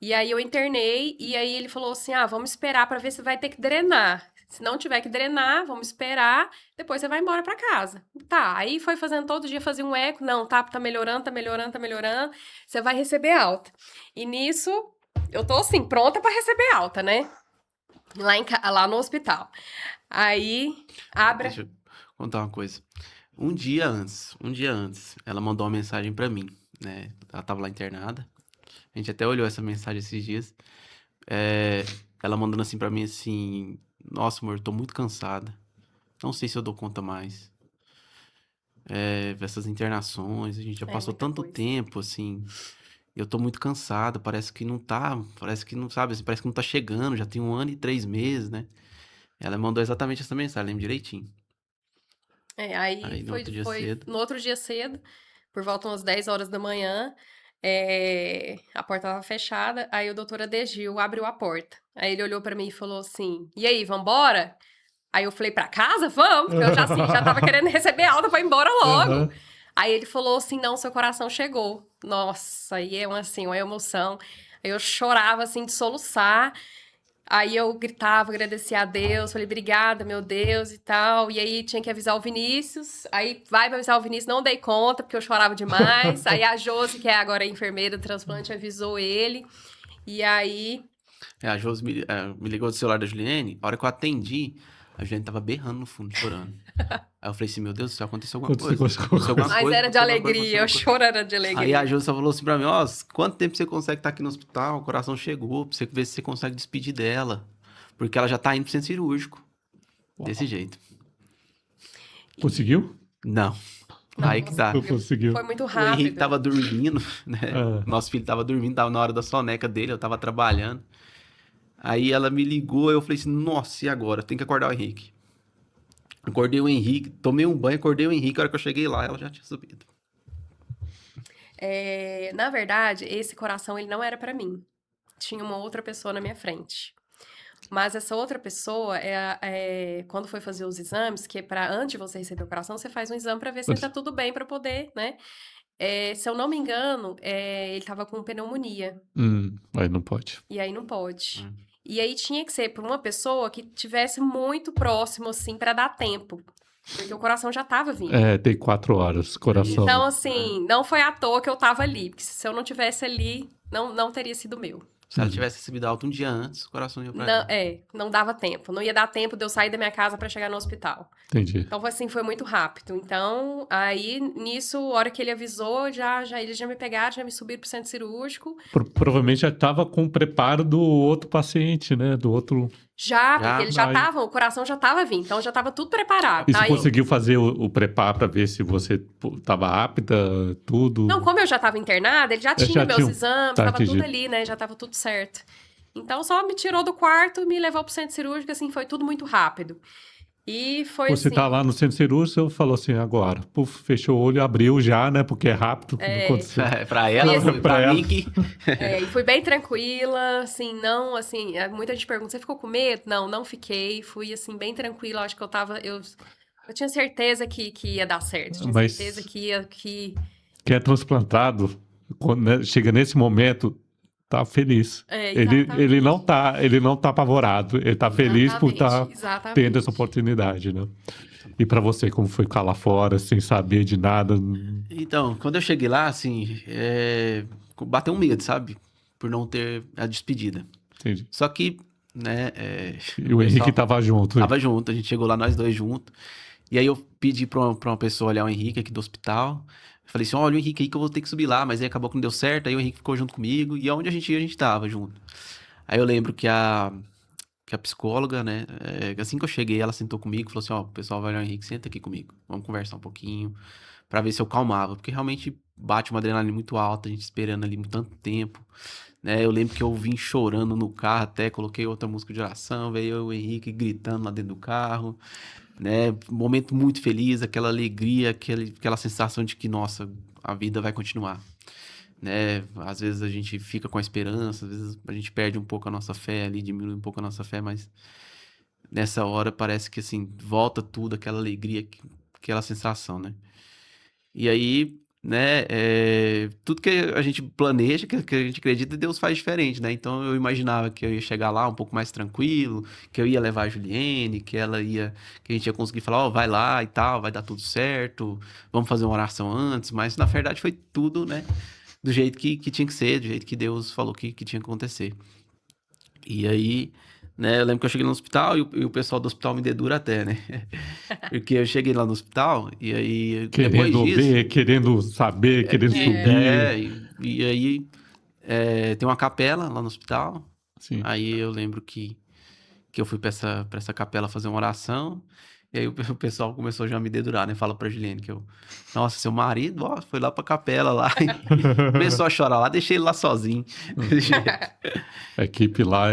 E aí eu internei, e aí ele falou assim, vamos esperar pra ver se vai ter que drenar. Se não tiver que drenar, vamos esperar, depois você vai embora pra casa. Tá, aí foi fazendo todo dia, fazia um eco, não, tá melhorando, tá melhorando, tá melhorando, você vai receber alta. E nisso, eu tô assim, pronta pra receber alta, né? Lá no hospital. Aí, abre... Deixa eu contar uma coisa. Um dia antes, ela mandou uma mensagem pra mim, né? Ela tava lá internada. A gente até olhou essa mensagem esses dias. Ela mandando assim pra mim assim: nossa, amor, tô muito cansada. Não sei se eu dou conta mais. Essas internações, a gente já passou muita tanto coisa. tempo, assim. Eu tô muito cansada, parece que não tá, parece que não, sabe, assim, parece que não tá chegando, já tem 1 ano e 3 meses, né? Ela mandou exatamente essa mensagem, lembro direitinho. Aí no outro dia cedo. No outro dia cedo, por volta umas 10 horas da manhã, a porta estava fechada, aí o doutor Adegil abriu a porta. Aí ele olhou pra mim e falou assim, e aí, vambora? Aí eu falei, pra casa? Vamos! Porque eu já tava querendo receber alta pra ir embora logo. Uhum. Aí ele falou assim, não, seu coração chegou. Nossa, aí é uma emoção. Aí eu chorava, assim, de soluçar. Aí eu gritava, agradecia a Deus, falei, obrigada, meu Deus, e tal. E aí tinha que avisar o Vinícius. Aí vai pra avisar o Vinícius, não dei conta, porque eu chorava demais. Aí a Josi, que é agora a enfermeira do transplante, avisou ele. E aí... A Josi me ligou do celular da Juliane, a hora que eu atendi, A Juliane tava berrando no fundo, chorando. Aí eu falei assim, meu Deus do céu, aconteceu alguma Aconteceu coisa. alguma coisa. Aconteceu alguma Mas coisa, era de aconteceu alguma coisa, alegria, o aconteceu alguma choro era de coisa. Aí a alegria. Júlia só falou assim pra mim, ó, quanto tempo você consegue estar aqui no hospital? O coração chegou, pra você ver se você consegue despedir dela. Porque ela já tá indo pro centro cirúrgico. Uau. Desse jeito. Conseguiu? Não. Não Aí que tá. Não conseguiu. Foi muito O Henrique rápido. tava dormindo, né? Ah. Nosso filho tava dormindo, tava na hora da soneca dele, eu tava trabalhando. Aí ela me ligou, eu falei assim, nossa, e agora? Tem que acordar o Henrique. Acordei o Henrique, tomei um banho, acordei o Henrique, a hora que eu cheguei lá, ela já tinha subido. Na verdade, esse coração ele não era pra mim. Tinha uma outra pessoa na minha frente. Mas essa outra pessoa, quando foi fazer os exames, que é para antes de você receber o coração, você faz um exame pra ver se tá tudo bem pra poder, né? Se eu não me engano, ele tava com pneumonia. Aí não pode. E aí não pode. E aí tinha que ser pra uma pessoa que tivesse muito próximo, assim, pra dar tempo. Porque o coração já tava vindo. Tem 4 horas, coração. Então, assim, não foi à toa que eu tava ali. Porque se eu não tivesse ali, não teria sido meu. Se ela tivesse recebido alta um dia antes, o coração ia pra Não, ela. não dava tempo. Não ia dar tempo de eu sair da minha casa pra chegar no hospital. Entendi. Então, foi muito rápido. Então, aí, nisso, a hora que ele avisou, eles já me pegaram, já me subiram pro centro cirúrgico. Provavelmente já estava com o preparo do outro paciente, né? Do outro. Porque eles já Aí- estavam, o coração já tava vindo. Então, já tava tudo preparado. E você Aí, conseguiu fazer o preparo para ver se você estava apta, tudo? não, como eu já tava internada, ele já Já tinha meus tinha. exames, Tá, tava tudo entendi. ali, né? Já tava tudo certo. Então, só me tirou do quarto e me levou pro centro cirúrgico, assim, foi tudo muito rápido. E foi Você assim... tá lá no centro cirúrgico, você falou assim, agora. Puf, fechou o olho, abriu já, né? Porque é rápido. Não aconteceu. Pra ela, Foi foi assim. pra Pra mim que... E fui bem tranquila, assim, não, assim, muita gente pergunta, você ficou com medo? Não fiquei, fui, assim, bem tranquila, acho que eu tinha certeza que ia dar certo, tinha Mas- certeza que Quem é transplantado, quando, né, chega nesse momento, tá feliz. exatamente. Ele não tá apavorado, ele tá feliz por estar Exatamente. tendo essa oportunidade, né? E pra você, como foi ficar lá fora, sem saber de nada? Então, quando eu cheguei lá, assim, bateu um medo, sabe? Por não ter a despedida. Entendi. Só que, né... E o Henrique tava junto. Tava junto, a gente chegou lá nós dois juntos. E aí eu pedi pra uma pessoa olhar o Henrique aqui do hospital. Eu falei assim, olha o Henrique aí que eu vou ter que subir lá. Mas aí acabou que não deu certo, aí o Henrique ficou junto comigo. E aonde a gente ia, a gente tava junto. Aí eu lembro que a psicóloga, né, assim que eu cheguei, ela sentou comigo e falou assim, ó, o pessoal vai olhar o Henrique, senta aqui comigo. Vamos conversar um pouquinho, pra ver se eu calmava. Porque realmente bate uma adrenalina muito alta, a gente esperando ali tanto tempo. Né, eu lembro que eu vim chorando no carro até, coloquei outra música de oração, veio eu e o Henrique gritando lá dentro do carro, né, um momento muito feliz, aquela alegria, aquela sensação de que, nossa, a vida vai continuar, né, às vezes a gente fica com a esperança, às vezes a gente perde um pouco a nossa fé ali, diminui um pouco a nossa fé, mas nessa hora parece que, assim, volta tudo, aquela alegria, aquela sensação, né, e aí... né, tudo que a gente planeja, que a gente acredita, Deus faz diferente, né, então eu imaginava que eu ia chegar lá um pouco mais tranquilo, que eu ia levar a Juliene, que a gente ia conseguir falar, ó, vai lá e tal, vai dar tudo certo, vamos fazer uma oração antes, mas na verdade foi tudo, né, do jeito que tinha que ser, do jeito que Deus falou que tinha que acontecer. E aí, né, eu lembro que eu cheguei no hospital e o pessoal do hospital me dedura até, né? Porque eu cheguei lá no hospital e aí, depois Querendo disso... ver, querendo saber, querendo subir. E aí tem uma capela lá no hospital. Sim. Aí eu lembro que eu fui pra essa capela fazer uma oração. E aí o pessoal começou já a me dedurar, né? Fala pra Juliane que nossa, seu marido, ó, foi lá pra capela lá. E começou a chorar lá, deixei ele lá sozinho. Desse jeito. A equipe lá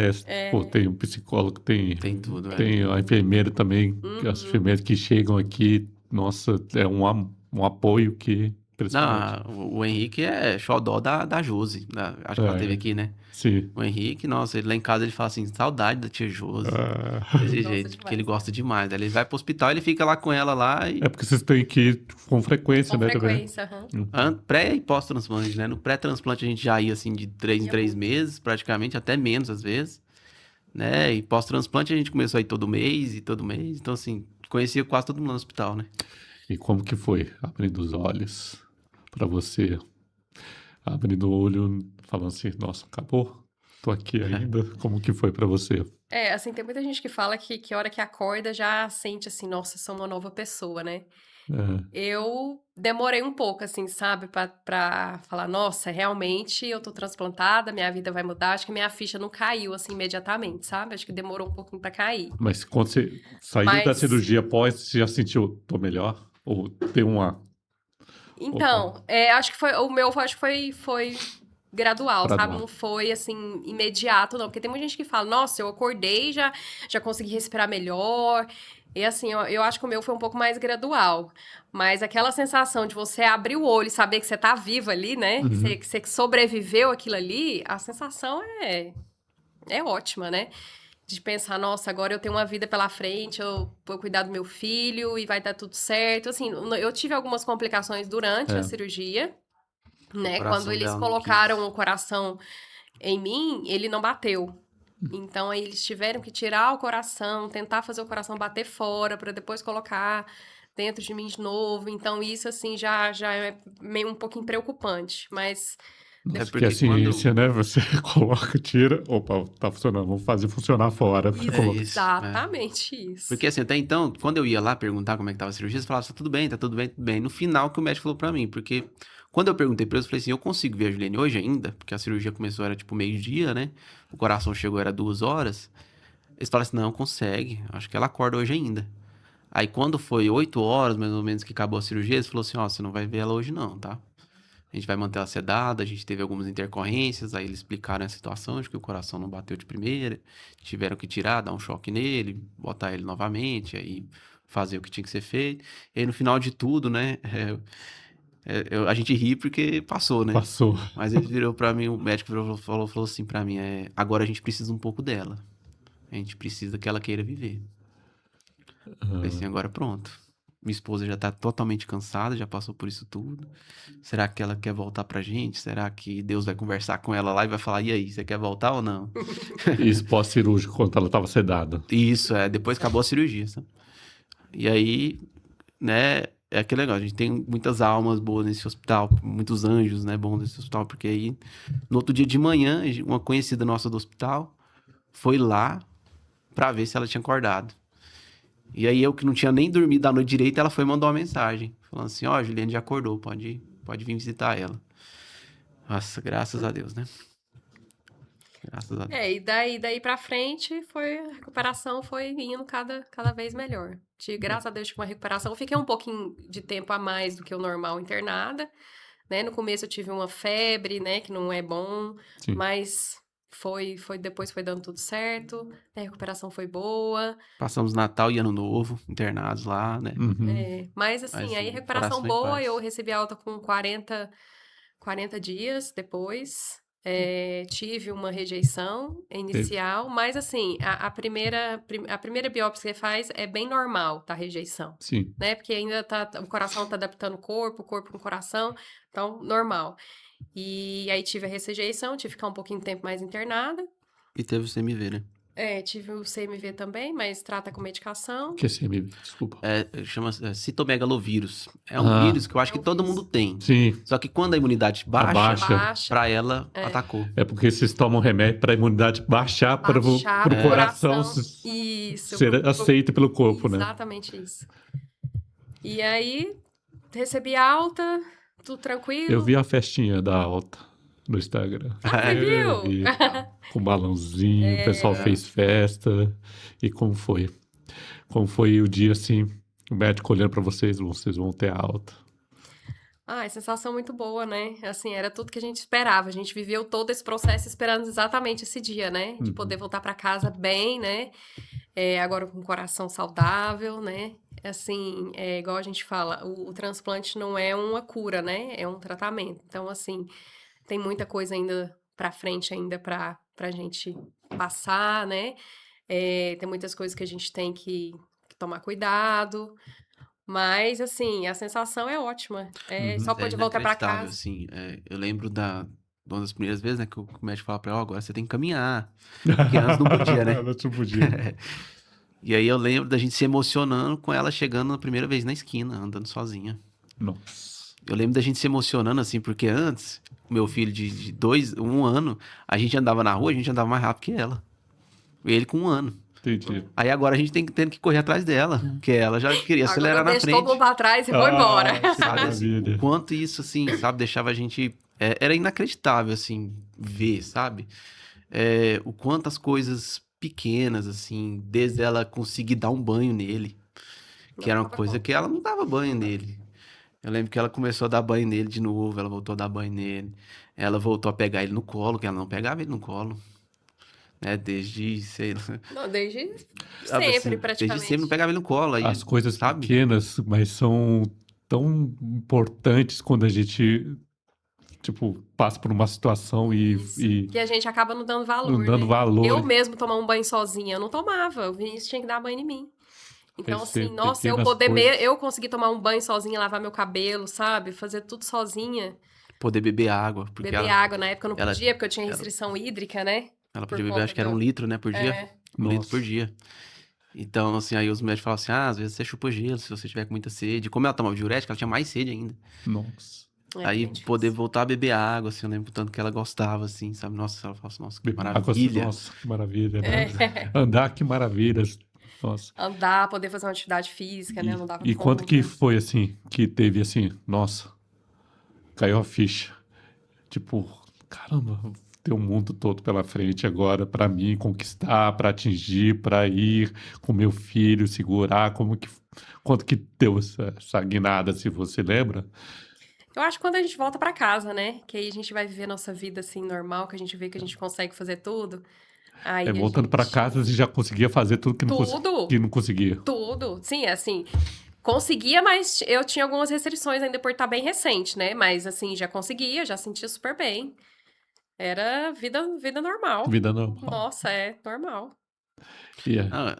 pô, tem um psicólogo, tem tudo, tem a enfermeira também, as enfermeiras que chegam aqui, nossa, é um apoio que impressionante. Não, o Henrique é xodó da Josi. Acho que ela teve aqui, né? Sim. O Henrique, nossa, ele lá em casa ele fala assim, saudade da tia Josi. Desse jeito, porque ele gosta demais. Daí ele vai pro hospital, ele fica lá com ela lá e... É porque vocês têm que ir com frequência, Com né? frequência, Pré e pós-transplante, né? No pré-transplante a gente já ia assim de 3 em 3 meses, praticamente, até menos às vezes. Né? E pós-transplante a gente começou a ir todo mês e todo mês. Então, assim, conhecia quase todo mundo no hospital, né? E como que foi abrindo os olhos pra você? Abrindo o olho, falando assim, nossa, acabou? Tô aqui ainda. Como que foi pra você? Assim, tem muita gente que fala que a hora que acorda já sente assim, nossa, sou uma nova pessoa, né? É, Eu demorei um pouco, assim, sabe, pra falar, nossa, realmente eu tô transplantada, minha vida vai mudar. Acho que minha ficha não caiu, assim, imediatamente, sabe? Acho que demorou um pouquinho pra cair. mas quando você saiu da Mas, cirurgia após, você já sentiu, tô melhor? Ou tem uma. Opa, então, acho que acho que foi gradual, sabe? gradual. Não foi, assim, imediato, não. Porque tem muita gente que fala, nossa, eu acordei, já consegui respirar melhor. E, assim, eu acho que o meu foi um pouco mais gradual. Mas aquela sensação de você abrir o olho e saber que você tá viva ali, né? Uhum. Que você sobreviveu aquilo ali, a sensação é ótima, né? De pensar, nossa, agora eu tenho uma vida pela frente, eu vou cuidar do meu filho e vai dar tudo certo. Assim, eu tive algumas complicações durante a É, cirurgia, O né? Quando coração eles dela não colocaram quis. o coração em mim, ele não bateu. Então, aí eles tiveram que tirar o coração, tentar fazer o coração bater fora, para depois colocar dentro de mim de novo. Então, isso, assim, já é meio um pouquinho preocupante. Mas, É nossa, que a porque quando. ciência, né? Você coloca, tira, opa, tá funcionando, vamos fazer funcionar fora. É Coloca. isso. É. exatamente isso. Porque assim, até então, quando eu ia lá perguntar como é que tava a cirurgia, eles falavam, tá tudo bem, tá tudo bem, tudo bem. No final que o médico falou pra mim, porque quando eu perguntei pra eles, eu falei assim, eu consigo ver a Juliane hoje ainda? Porque a cirurgia começou, era tipo meio-dia, né? O coração chegou, era 2 horas. Eles falaram assim, não, consegue, acho que ela acorda hoje ainda. Aí quando foi 8 horas, mais ou menos, que acabou a cirurgia, eles falaram assim, ó, você não vai ver ela hoje não, tá? A gente vai manter ela sedada, a gente teve algumas intercorrências, aí eles explicaram a situação de que o coração não bateu de primeira, tiveram que tirar, dar um choque nele, botar ele novamente, aí fazer o que tinha que ser feito. E aí no final de tudo, né, a gente ri porque passou, né? Passou. Mas ele virou pra mim, o médico falou assim pra mim, agora a gente precisa um pouco dela. A gente precisa que ela queira viver. Falei assim, agora pronto. Minha esposa já tá totalmente cansada, já passou por isso tudo. Será que ela quer voltar pra gente? Será que Deus vai conversar com ela lá e vai falar, e aí, você quer voltar ou não? Isso pós-cirúrgico, quando ela estava sedada. Isso, depois acabou a cirurgia, sabe? E aí, né, é aquele negócio, a gente tem muitas almas boas nesse hospital, muitos anjos, né, bons nesse hospital, porque aí, no outro dia de manhã, uma conhecida nossa do hospital foi lá pra ver se ela tinha acordado. E aí eu que não tinha nem dormido a noite direito, ela foi e mandou uma mensagem, falando assim, ó, Juliane já acordou, pode vir visitar ela. Nossa, graças a Deus, né? Graças a Deus. E daí pra frente, a recuperação foi indo cada vez melhor. Graças a Deus, tive uma recuperação. Eu fiquei um pouquinho de tempo a mais do que o normal internada, né? No começo eu tive uma febre, né? Que não é bom, Sim. mas depois foi dando tudo certo, a recuperação foi boa. Passamos Natal e Ano Novo, internados lá, né? Uhum. Mas assim, Mas aí o recuperação coração em boa, eu paz. recebi alta com 40 dias depois. Tive uma rejeição Teve. inicial, mas assim, a primeira biópsia que faz é bem normal, tá? Rejeição, Sim. né? Porque ainda o coração tá adaptando o corpo com o coração, então normal. E aí tive a rejeição, tive que ficar um pouquinho de tempo mais internada. E teve o CMV, né? Tive o CMV também, mas trata com medicação. Que CMV, desculpa. Chama citomegalovírus. É um Ah, vírus que eu acho É que o todo vírus. mundo tem. sim. Só que quando a imunidade baixa, Abaixa. Baixa, pra ela, atacou. É porque vocês tomam remédio para a imunidade baixar para o baixar pro coração coração. Isso, ser aceito pelo corpo, né? exatamente isso. E aí, recebi alta, tudo Eu tranquilo. vi a festinha da alta no Instagram. Ah, você viu? Vi com balãozinho, o pessoal fez festa. E como foi? Como foi o dia assim, o médico olhando para vocês vão ter alta. Ah, sensação muito boa, né? Assim, era tudo que a gente esperava. A gente viveu todo esse processo esperando exatamente esse dia, né? De poder voltar para casa bem, né? Agora com o coração saudável, né? Assim, igual a gente fala, o transplante não é uma cura, né? É um tratamento. Então, assim, tem muita coisa ainda para frente ainda pra gente passar, né? Tem muitas coisas que a gente tem que tomar cuidado. Mas, assim, a sensação é ótima. Só Mas é pode voltar pra inacreditável, casa. assim. Eu lembro de uma das primeiras vezes, né, que o médico falava pra ela, ó, agora você tem que caminhar. Porque antes não podia, né? Não podia. E aí eu lembro da gente se emocionando com ela chegando na primeira vez na esquina, andando sozinha. Nossa. Eu lembro da gente se emocionando, assim, porque antes, o meu filho de 1 ano, a gente andava na rua, a gente andava mais rápido que ela. Ele com 1 ano. Entendi. Aí agora a gente tendo que correr atrás dela, porque ela já queria Agora acelerar eu na deixo todo mundo frente. pra trás e vou embora. Que Sabe, assim, o maravilha. quanto isso, assim, sabe, deixava a gente... era inacreditável, assim, ver, sabe? O quanto as coisas pequenas, assim, desde ela conseguir dar um banho nele, que Não era uma dava coisa conta. que ela não dava banho nele. Eu lembro que ela começou a dar banho nele de novo, ela voltou a dar banho nele. Ela voltou a pegar ele no colo, que ela não pegava ele no colo, né? Desde, sei lá, Não, desde sabe sempre, assim, desde sempre não praticamente. pegava ele no colo, As aí, coisas sabe? pequenas, mas são tão importantes quando a gente, tipo, passa por uma situação Isso. e Que a gente acaba não dando não valor, dando né? Eu valor. mesmo tomar um banho sozinha, eu não tomava. O Vinícius tinha que dar banho em mim. Então, Mas ser assim, nossa, pequenas coisas. eu conseguir tomar um banho sozinha, lavar meu cabelo, sabe? Fazer tudo sozinha. Poder beber água, porque Beber água, na época eu não ela, podia, porque eu tinha ela, restrição hídrica, né? ela Por podia beber, conta acho que era 1 do. litro, né, por dia. É, 1 litro por Nossa, dia. Então, assim, aí os médicos falavam assim, às vezes você chupa gelo se você tiver com muita sede. Como ela tomava diurética, ela tinha mais sede ainda. nossa. era Aí bem poder difícil. voltar a beber água, assim, eu lembro o tanto que ela gostava, assim, sabe? Nossa, ela falava assim, nossa, que Beber água, maravilha. nossa, que maravilha, né? É. Andar, que maravilha. Nossa. Andar, poder fazer uma atividade física, né? Eu não dava E quanto que conta. foi assim, que teve assim, nossa, caiu a ficha. Tipo, caramba, tem o mundo todo pela frente agora pra mim conquistar, pra atingir, pra ir com meu filho, segurar, quanto que deu essa guinada, se você lembra? Eu acho que quando a gente volta pra casa, né? Que aí a gente vai viver nossa vida assim normal, que a gente vê que a gente consegue fazer tudo. Aí a Voltando pra gente. casa, você já conseguia fazer tudo que Tudo! não conseguia. Tudo! Sim, assim, conseguia, mas eu tinha algumas restrições ainda por estar bem recente, né? Mas assim, já conseguia, já sentia super bem. Era vida normal. Vida normal. Nossa, é normal. E é, Ah,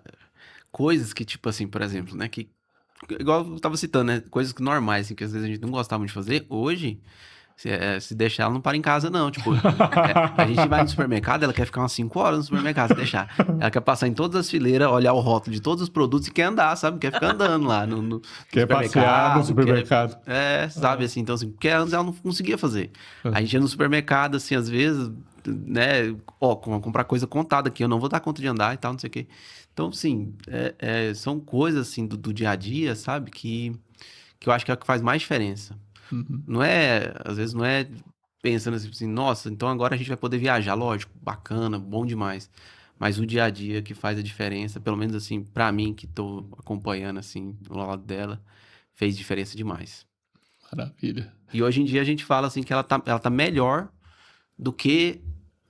coisas que, tipo assim, por exemplo, né, que... Igual eu tava citando, né? Coisas normais, assim, que às vezes a gente não gostava muito de fazer. Hoje, se deixar, ela não para em casa, não. Tipo, a gente vai no supermercado, ela quer ficar umas 5 horas no supermercado, se deixar. Ela quer passar em todas as fileiras, olhar o rótulo de todos os produtos e quer andar, sabe? Quer ficar andando lá no quer passear no supermercado, quer... supermercado. sabe, assim, então, assim, porque antes ela não conseguia fazer. Ah, A gente ia no supermercado, assim, às vezes, né? Ó, comprar coisa contada aqui, eu não vou dar conta de andar e tal, não sei o quê. Então, assim, são coisas, assim, do dia a dia, sabe? Que eu acho que é o que faz mais diferença. uhum. Não é, às vezes não é pensando assim, nossa, então agora a gente vai poder viajar, lógico, bacana, bom demais. Mas o dia a dia que faz a diferença, pelo menos assim, pra mim que tô acompanhando assim, do lado dela, fez diferença demais. Maravilha. E hoje em dia a gente fala assim que ela tá melhor do que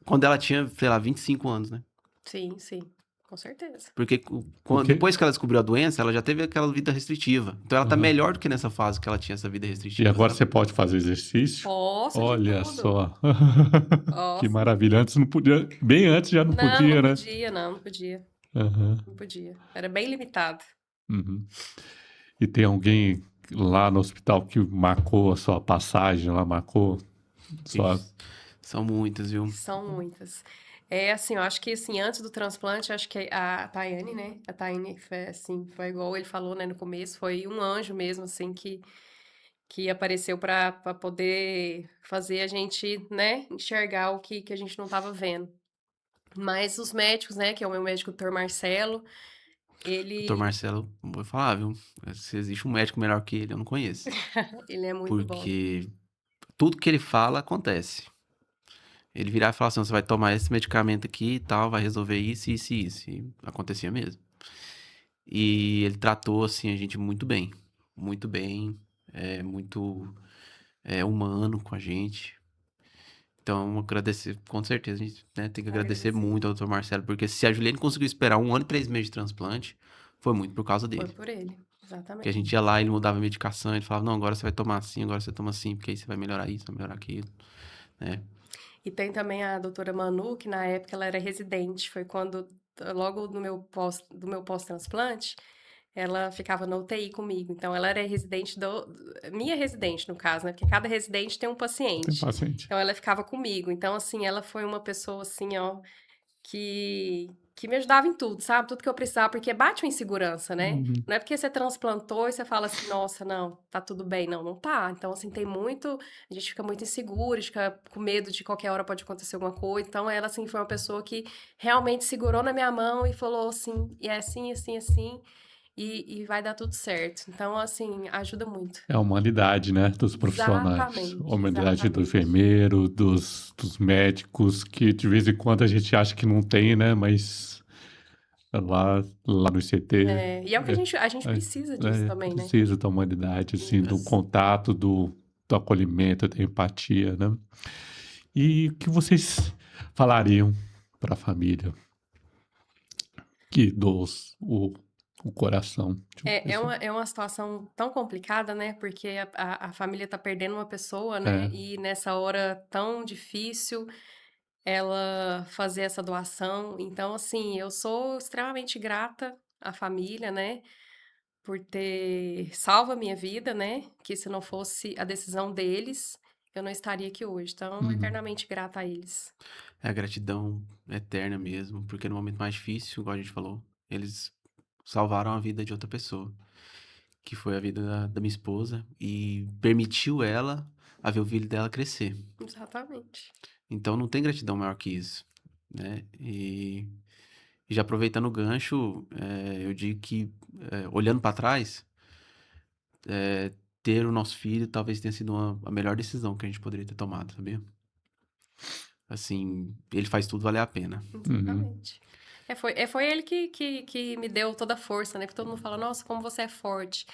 quando ela tinha, sei lá, 25 anos, né? Sim, sim, com certeza. Porque Porque, depois que ela descobriu a doença, ela já teve aquela vida restritiva. Então ela tá aham. melhor do que nessa fase que ela tinha essa vida E restritiva, agora sabe? você pode fazer exercício? Posso de Olha tudo. só. Que Posso. maravilha. Antes não podia, bem antes já não Não, não podia, né? podia, não podia. Aham. Não podia. Era bem limitado. Uhum. E tem alguém lá no hospital que marcou a sua passagem, lá marcou sua. Ixi, são muitas, viu? São muitas. É assim, eu acho que assim, antes do transplante, acho que a Tayane, né? A Tayane foi assim, foi igual ele falou, né, no começo, foi um anjo mesmo, assim, que apareceu para poder fazer a gente, né, enxergar o que a gente não estava vendo. Mas os médicos, né, que é o meu médico, o Dr. Marcelo, Doutor ele, Marcelo, vou falar, viu? Se existe um médico melhor que ele, eu não conheço. ele é muito bom. Porque tudo que ele fala acontece. Ele virar e falar assim: você vai tomar esse medicamento aqui e tal, vai resolver isso, isso e isso. E acontecia mesmo. E ele tratou, assim, a gente muito bem, muito humano com a gente. Então, agradecer, com certeza, a gente, né, tem que agradecer Agradecer. muito ao Dr. Marcelo, porque se a Juliane conseguiu esperar 1 ano e 3 meses de transplante, foi muito por causa Foi dele. por ele, Porque a exatamente. gente ia lá, ele mudava a medicação, ele falava, não, agora você vai tomar assim, agora você toma assim, porque aí você vai melhorar isso, vai melhorar aquilo, né? E tem também a doutora Manu, que na época ela era residente, foi quando, logo do meu pós-transplante, ela ficava na UTI comigo. Então, ela era residente minha residente, no caso, né? Porque cada residente tem um Tem paciente. paciente. Então, ela ficava comigo. Então, assim, ela foi uma pessoa, assim, ó, que que me ajudava em tudo, sabe? Tudo que eu precisava, porque bate uma insegurança, né? Uhum. Não é porque você transplantou e você fala assim, nossa, não, tá tudo bem. Não, não tá. Então, assim, a gente fica muito inseguro, fica com medo de qualquer hora pode acontecer alguma coisa. Então, ela, assim, foi uma pessoa que realmente segurou na minha mão e falou assim, e é assim, assim, assim, e vai dar tudo certo. Então, assim, ajuda muito. É a humanidade, né, dos profissionais. A Exatamente, humanidade do exatamente. enfermeiro, dos médicos, que de vez em quando a gente acha que não tem, né, mas lá no ICT É, e é o que a gente precisa disso também, né? precisa da humanidade, assim, do Isso. contato, do acolhimento, da empatia, né? E o que vocês falariam para a família que doa o coração de uma pessoa? É uma situação tão complicada, né? Porque a família tá perdendo uma pessoa, né? É, E nessa hora tão difícil, ela fazer essa doação. Então, assim, eu sou extremamente grata à família, né? Por ter salvo a minha vida, né? Que se não fosse a decisão deles, eu não estaria aqui hoje. Então, uhum, eternamente grata a eles. É a gratidão eterna mesmo, porque no momento mais difícil, igual a gente falou, eles salvaram a vida de outra pessoa, que foi a vida da minha esposa, e permitiu ela a ver o filho dela crescer. Exatamente. Então não tem gratidão maior que isso, né? E já aproveitando o gancho, eu digo que, olhando para trás, ter o nosso filho talvez tenha sido a melhor decisão que a gente poderia ter tomado, sabia? Assim, ele faz tudo valer a pena. uhum, Exatamente. Foi ele que me deu toda a força, né? Que todo mundo fala, nossa, como você é forte.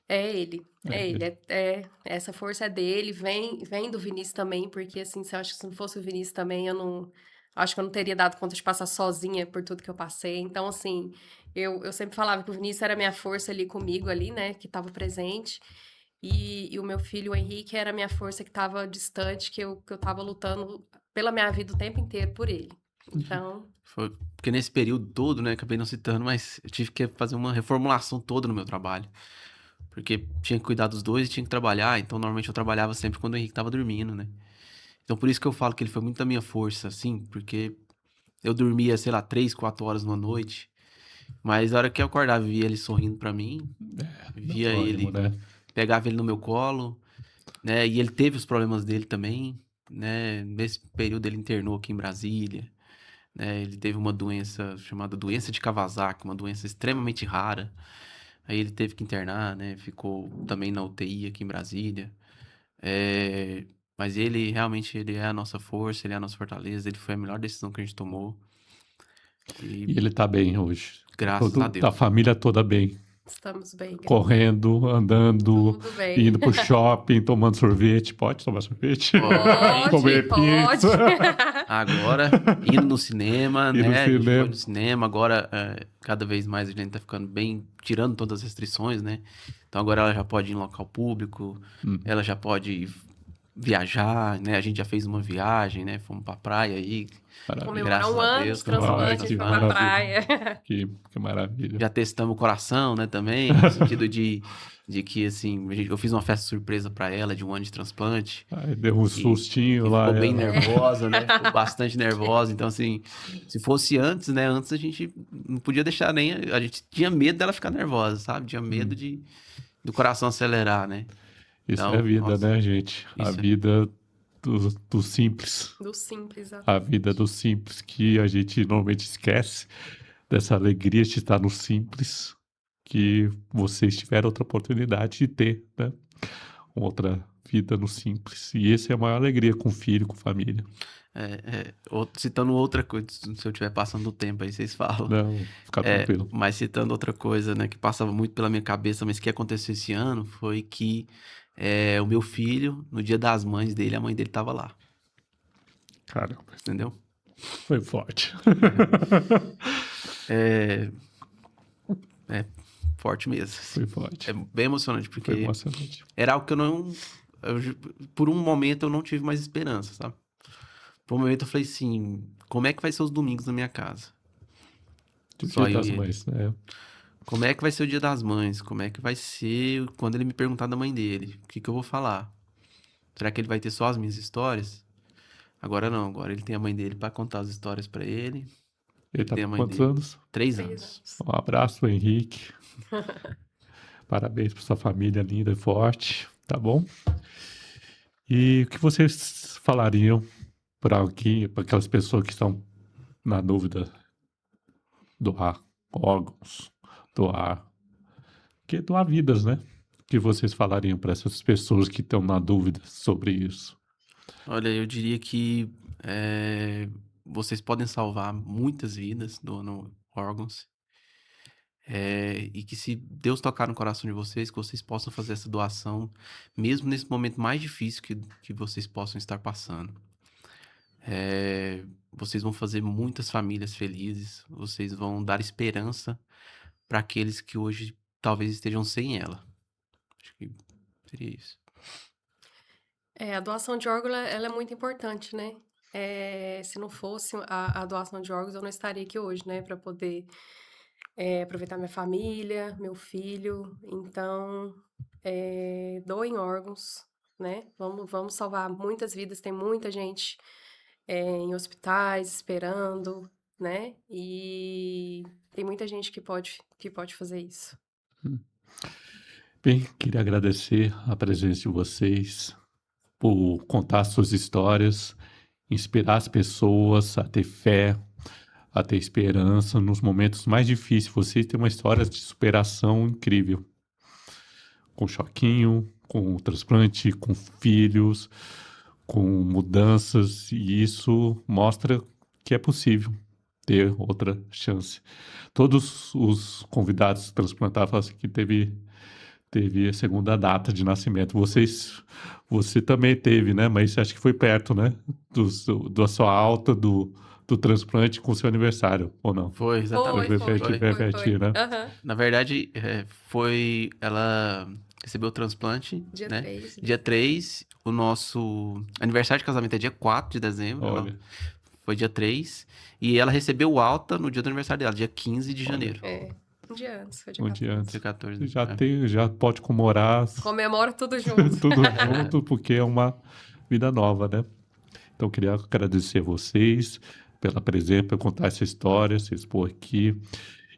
É ele, é ele. é, Essa força é dele, vem do Vinícius também, porque assim, se eu acho que se não fosse o Vinícius também, eu não. Acho que eu não teria dado conta de passar sozinha por tudo que eu passei. Então, assim, eu sempre falava que o Vinícius era a minha força ali comigo, ali, né? Que estava presente. E o meu filho, o Henrique, era a minha força que estava distante, que eu tava lutando pela minha vida o tempo inteiro por ele. Então, Foi porque nesse período todo, né, acabei não citando, mas eu tive que fazer uma reformulação toda no meu trabalho. Porque tinha que cuidar dos dois e tinha que trabalhar, então normalmente eu trabalhava sempre quando o Henrique tava dormindo, né? Então por isso que eu falo que ele foi muito a minha força, assim, porque eu dormia, sei lá, 3, 4 horas numa noite, mas a hora que eu acordava e via ele sorrindo pra mim, dá via um ânimo, ele, né? pegava ele no meu colo, né? E ele teve os problemas dele também, né? Nesse período ele internou aqui em Brasília, né? Ele teve uma doença chamada doença de Kawasaki, uma doença extremamente rara. Aí ele teve que internar, né? Ficou também na UTI aqui em Brasília. É, mas ele realmente ele é a nossa força, ele é a nossa fortaleza, ele foi a melhor decisão que a gente tomou. E E ele tá bem hoje. graças a A Deus. família toda bem. estamos bem, graças a Deus. Correndo, andando, Tudo bem. indo pro shopping, tomando sorvete. Pode tomar sorvete? Pode. Pode, Comer pode. pizza. Agora, indo no cinema, Ir no né? A gente foi cinema. no cinema, agora cada vez mais a gente tá ficando bem, tirando todas as restrições, né? Então agora ela já pode ir em local público, ela já pode viajar, né? A gente já fez uma viagem, né? Fomos pra praia aí, Maravilha. Comemorar graças um a ano Deus, de comemorar Ai, transplante, a essa gente que foi pra parte. maravilha. praia. Que maravilha. Já testamos o coração, né, também, no sentido de que, assim, eu fiz uma festa surpresa pra ela de um ano de transplante Ai, deu um e, sustinho e lá, ficou bem ela. nervosa, né? Ficou bastante nervosa. Então, assim, se fosse antes, né? Antes a gente não podia deixar nem. A gente tinha medo dela ficar nervosa, sabe? Tinha medo do coração acelerar, né? Isso é a Então, vida, nossa, né, gente? A isso é. vida do simples. Do simples, A vida exatamente. do simples que a gente normalmente esquece dessa alegria de estar no simples que vocês tiveram outra oportunidade de ter, né? Outra vida no simples. E essa é a maior alegria com filho, com família. Citando outra coisa, se eu estiver passando do tempo aí, vocês falam. Não, fica tranquilo. Mas citando outra coisa, né, que passava muito pela minha cabeça, mas que aconteceu esse ano, foi que o meu filho, no dia das mães dele, a mãe dele tava lá, Caramba, entendeu? foi forte. É, é forte mesmo, assim. Foi forte. É bem emocionante, Foi porque emocionante. era algo que eu não... por um momento eu não tive mais esperança, sabe? Por um momento eu falei assim, como é que vai ser os domingos na minha casa? Do Só Dia eu das e ele. Mães, né? Como é que vai ser o dia das mães? Como é que vai ser quando ele me perguntar da mãe dele? O que que eu vou falar? Será que ele vai ter só as minhas histórias? Agora não, agora ele tem a mãe dele pra contar as histórias pra ele. Ele tá Tem a com mãe quantos dele. anos? 3 3 anos. anos. Um abraço pro Henrique. Parabéns por sua família linda e forte, tá bom? E o que vocês falariam para alguém, para aquelas pessoas que estão na dúvida, doar órgãos, doar, que doar vidas, né? O que vocês falariam para essas pessoas que estão na dúvida sobre isso? Olha, eu diria que vocês podem salvar muitas vidas doando órgãos. E que se Deus tocar no coração de vocês, que vocês possam fazer essa doação, mesmo nesse momento mais difícil que vocês possam estar passando. Vocês vão fazer muitas famílias felizes, vocês vão dar esperança para aqueles que hoje talvez estejam sem ela. Acho que seria isso. A doação de órgão, ela é muito importante, né? Se não fosse a doação de órgãos, eu não estaria aqui hoje, né? Para poder aproveitar minha família, meu filho. Então, doem órgãos, né? Vamos salvar muitas vidas. Tem muita gente em hospitais esperando, né? E tem muita gente que pode fazer isso. Bem, queria agradecer a presença de vocês, por contar suas histórias, inspirar as pessoas a ter fé, a ter esperança nos momentos mais difíceis. Vocês têm uma história de superação incrível, com choquinho, com transplante, com filhos, com mudanças, e isso mostra que é possível ter outra chance. Todos os convidados transplantados falam assim que teve a segunda data de nascimento. Você também teve, né? Mas acho que foi perto, né? Da sua alta do transplante com o seu aniversário, ou não? Foi, exatamente. Foi pertinho, né? Aham. Na verdade, ela recebeu o transplante, Dia né? 3. Dia 3, o nosso aniversário de casamento é dia 4 de dezembro, Olha, foi dia 3, e ela recebeu o alta no dia do aniversário dela, dia 15 de Olha. janeiro. Um dia antes, foi dia um dia 14. antes. Dia 14. Você já pode comemorar Comemora tudo junto. tudo junto, porque é uma vida nova, né? Então, queria agradecer a vocês pela presença, por contar essa história, se expor aqui.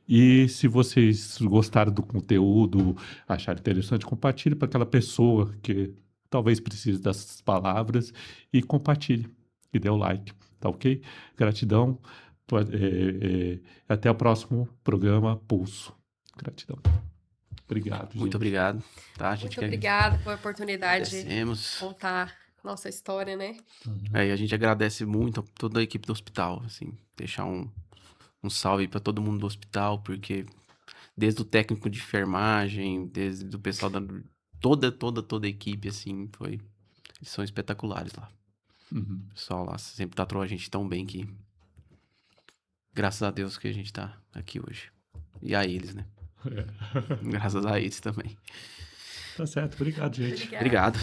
E se vocês gostaram do conteúdo, acharam interessante, compartilhe para aquela pessoa que talvez precise dessas palavras e compartilhe e dê o like, tá ok? Gratidão. Até o próximo programa Pulso. Gratidão. Obrigado, gente. Muito obrigado, tá? A gente Muito obrigada pela oportunidade de agradecemos. contar nossa história, né? E a gente agradece muito a toda a equipe do hospital, assim, deixar um salve para todo mundo do hospital, porque desde o técnico de enfermagem, desde o pessoal da toda a equipe, assim, eles são espetaculares lá. Uhum. O pessoal lá sempre tratou a gente tão bem que graças a Deus que a gente tá aqui hoje. E a eles, né? Graças a eles também. Tá certo. Obrigado, gente. Obrigada. Obrigado.